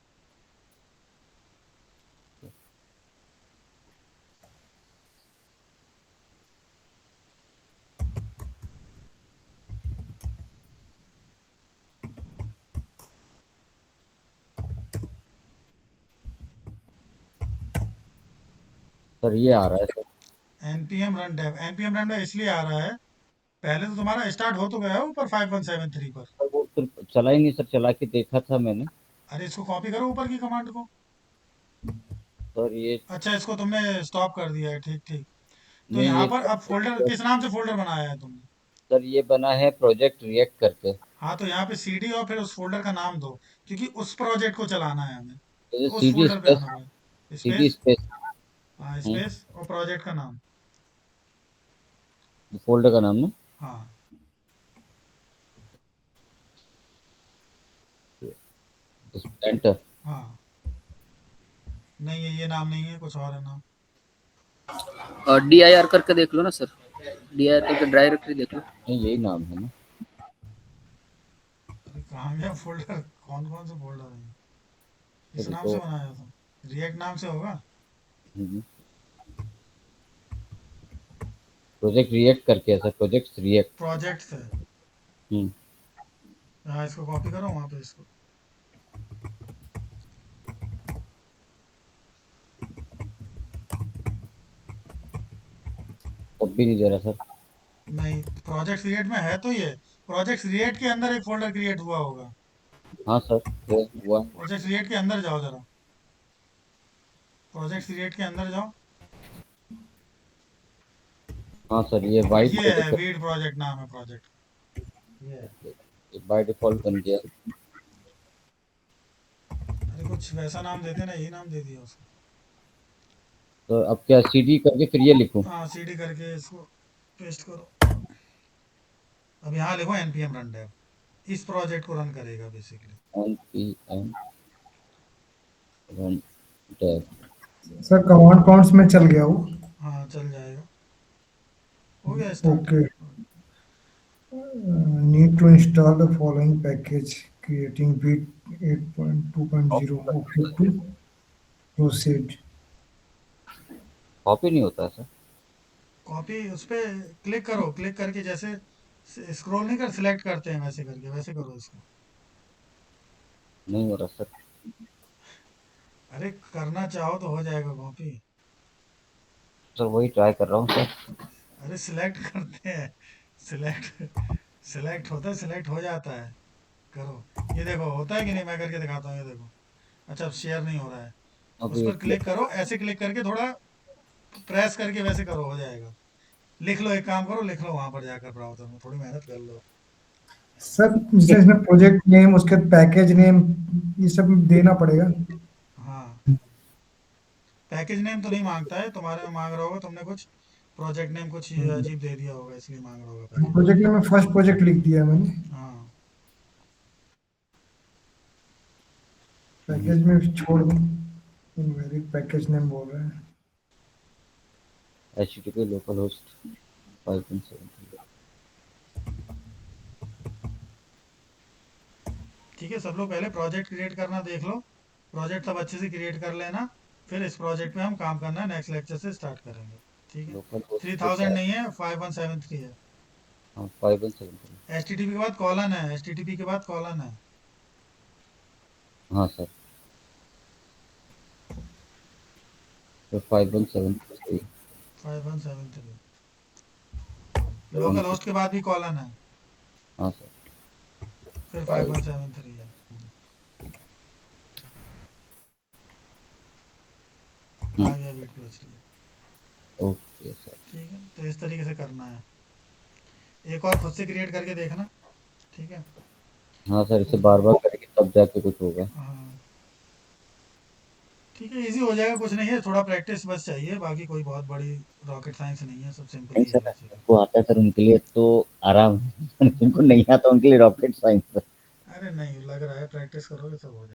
सर ये आ रहा है सर। npm run dev इसलिए आ रहा है, पहले तो तुम्हारा स्टार्ट हो तो गया है ऊपर 5173 पर। सर वो फिर चला ही नहीं सर, चला के देखा था मैंने। अरे इसको कॉपी करो ऊपर की कमांड को। सर ये अच्छा इसको तुमने स्टॉप कर दिया है, ठीक ठीक। तो नहीं, यहाँ ये पर अब फोल्डर किस नाम से फोल्डर बनाया है तुमने? सर ये बना है प्रोजेक्ट रिएक्ट करके। हाँ तो यहाँ पे cd और फिर उस फोल्डर का नाम दो, क्योंकि उस प्रोजेक्ट को चलाना है हमें, तो तो उस सीडी फोल्डर पे स्पेस, आना है। सीडी स्पेस, स्पेस हाँ स्पेस और प्रोजेक्ट का नाम। फोल्डर का नाम ना। हाँ एंटर। हाँ, नहीं है ये नाम नहीं है, कुछ और है नाम। और DIR करके देख लो ना सर, DIR करके डायरेक्टरी देख लो। नहीं यही नाम है ना। अरे कहाँ गया फोल्डर, कौन कौन से फोल्डर है? इस तो नाम से बनाया था, रिएक्ट नाम से होगा। प्रोजेक्ट रिएक्ट करके है सर, प्रोजेक्ट रिएक्ट। प्रोजेक्ट से, हाँ इसको कॉपी करो वहाँ पे इसको। तब भी नहीं दे रहा सर। नहीं प्रोजेक्ट क्रिएट में है तो ये, प्रोजेक्ट क्रिएट के अंदर एक फोल्डर क्रिएट हुआ होगा। हाँ सर वो हुआ। प्रोजेक्ट क्रिएट के अंदर जाओ जरा, प्रोजेक्ट क्रिएट के अंदर जाओ। हाँ सर ये वाइट ये है वीड प्रोजेक्ट नाम है प्रोजेक्ट, बाय डिफॉल्ट बन गया। अरे कुछ वैसा नाम देते ना, यही नाम दे दिया उसको। तो अब क्या सीडी करके फिर ये लिखूं? हाँ cd करके इसको पेस्ट करो। अब यहाँ लिखो npm run dev, इस प्रोजेक्ट को रन करेगा basically. npm run dev। Sir command prompts में चल गया वो। हाँ चल जाएगा, हो गया start. Okay. Need to install the following package creating Vite 8.2.0 okay to proceed. Copy नहीं होता है सर। कॉपी उस पे क्लिक करो, क्लिक करके जैसे स्क्रॉल नहीं कर, सिलेक्ट करते हैं वैसे करके, वैसे करो इसको। नहीं हो रहा सर। अरे करना चाहो तो हो जाएगा कॉपी। सर वही ट्राई कर रहा हूँ सर। अरे सिलेक्ट करते हैं, सिलेक्ट सिलेक्ट होता है, सिलेक्ट हो जाता है। करो ये देखो होता है कि नहीं, मैं करके दिखाता हूँ, ये देखो। अच्छा अब शेयर नहीं हो रहा है, उस अभी पर क्लिक करो, ऐसे क्लिक करके थोड़ा प्रेस करके वैसे करो, हो जाएगा। लिख लो, एक काम करो लिख लो वहां पर जाकर ब्राउजर में, थोड़ी मेहनत कर लो। सर जैसे इसमें प्रोजेक्ट नेम, उसके पैकेज नेम, ये सब देना पड़ेगा। हाँ पैकेज नेम तो नहीं मांगता है, तुम्हारे में मांग रहा होगा, तुमने कुछ प्रोजेक्ट नेम कुछ अजीब दे दिया होगा इसलिए मांग रहा होगा पैकेज। प्रोजेक्ट नेम में फर्स्ट प्रोजेक्ट लिख दिया मैंने। हाँ पैकेज में छोड़ दूं, इनवैलिड पैकेज नेम बोल रहे हैं। http localhost 5.7। ठीक है, सब लोग पहले प्रोजेक्ट क्रिएट करना देख लो, प्रोजेक्ट सब अच्छे से क्रिएट कर लेना, फिर इस प्रोजेक्ट पे हम काम करना नेक्स्ट लेक्चर से स्टार्ट करेंगे। ठीक है, localhost 3000 नहीं है, 5173 है। हाँ 5.7। HTTP के बाद कॉलन है, HTTP के बाद कॉलन है। हाँ सर तो 5.7। 5173 लोकल होस्ट के बाद भी कॉलन है, हाँ सर फिर 5173 है। आ गया वीडियो इसलिए। Okay sir. ठीक है, तो इस तरीके से करना है, एक और खुद से क्रिएट करके देखना। ठीक है, हाँ सर इसे बार बार करेंगे तब जाके कुछ होगा। हाँ ठीक है, इजी हो जाएगा, कुछ नहीं है, थोड़ा प्रैक्टिस बस चाहिए, बाकी कोई बहुत बड़ी रॉकेट साइंस नहीं है, सब सिंपल नहीं ही सर है। जिनको आता है सर उनके लिए तो आराम है, जिनको नहीं आता उनके लिए रॉकेट साइंस। अरे नहीं लग रहा है, प्रैक्टिस करोगे सब हो जाएगा।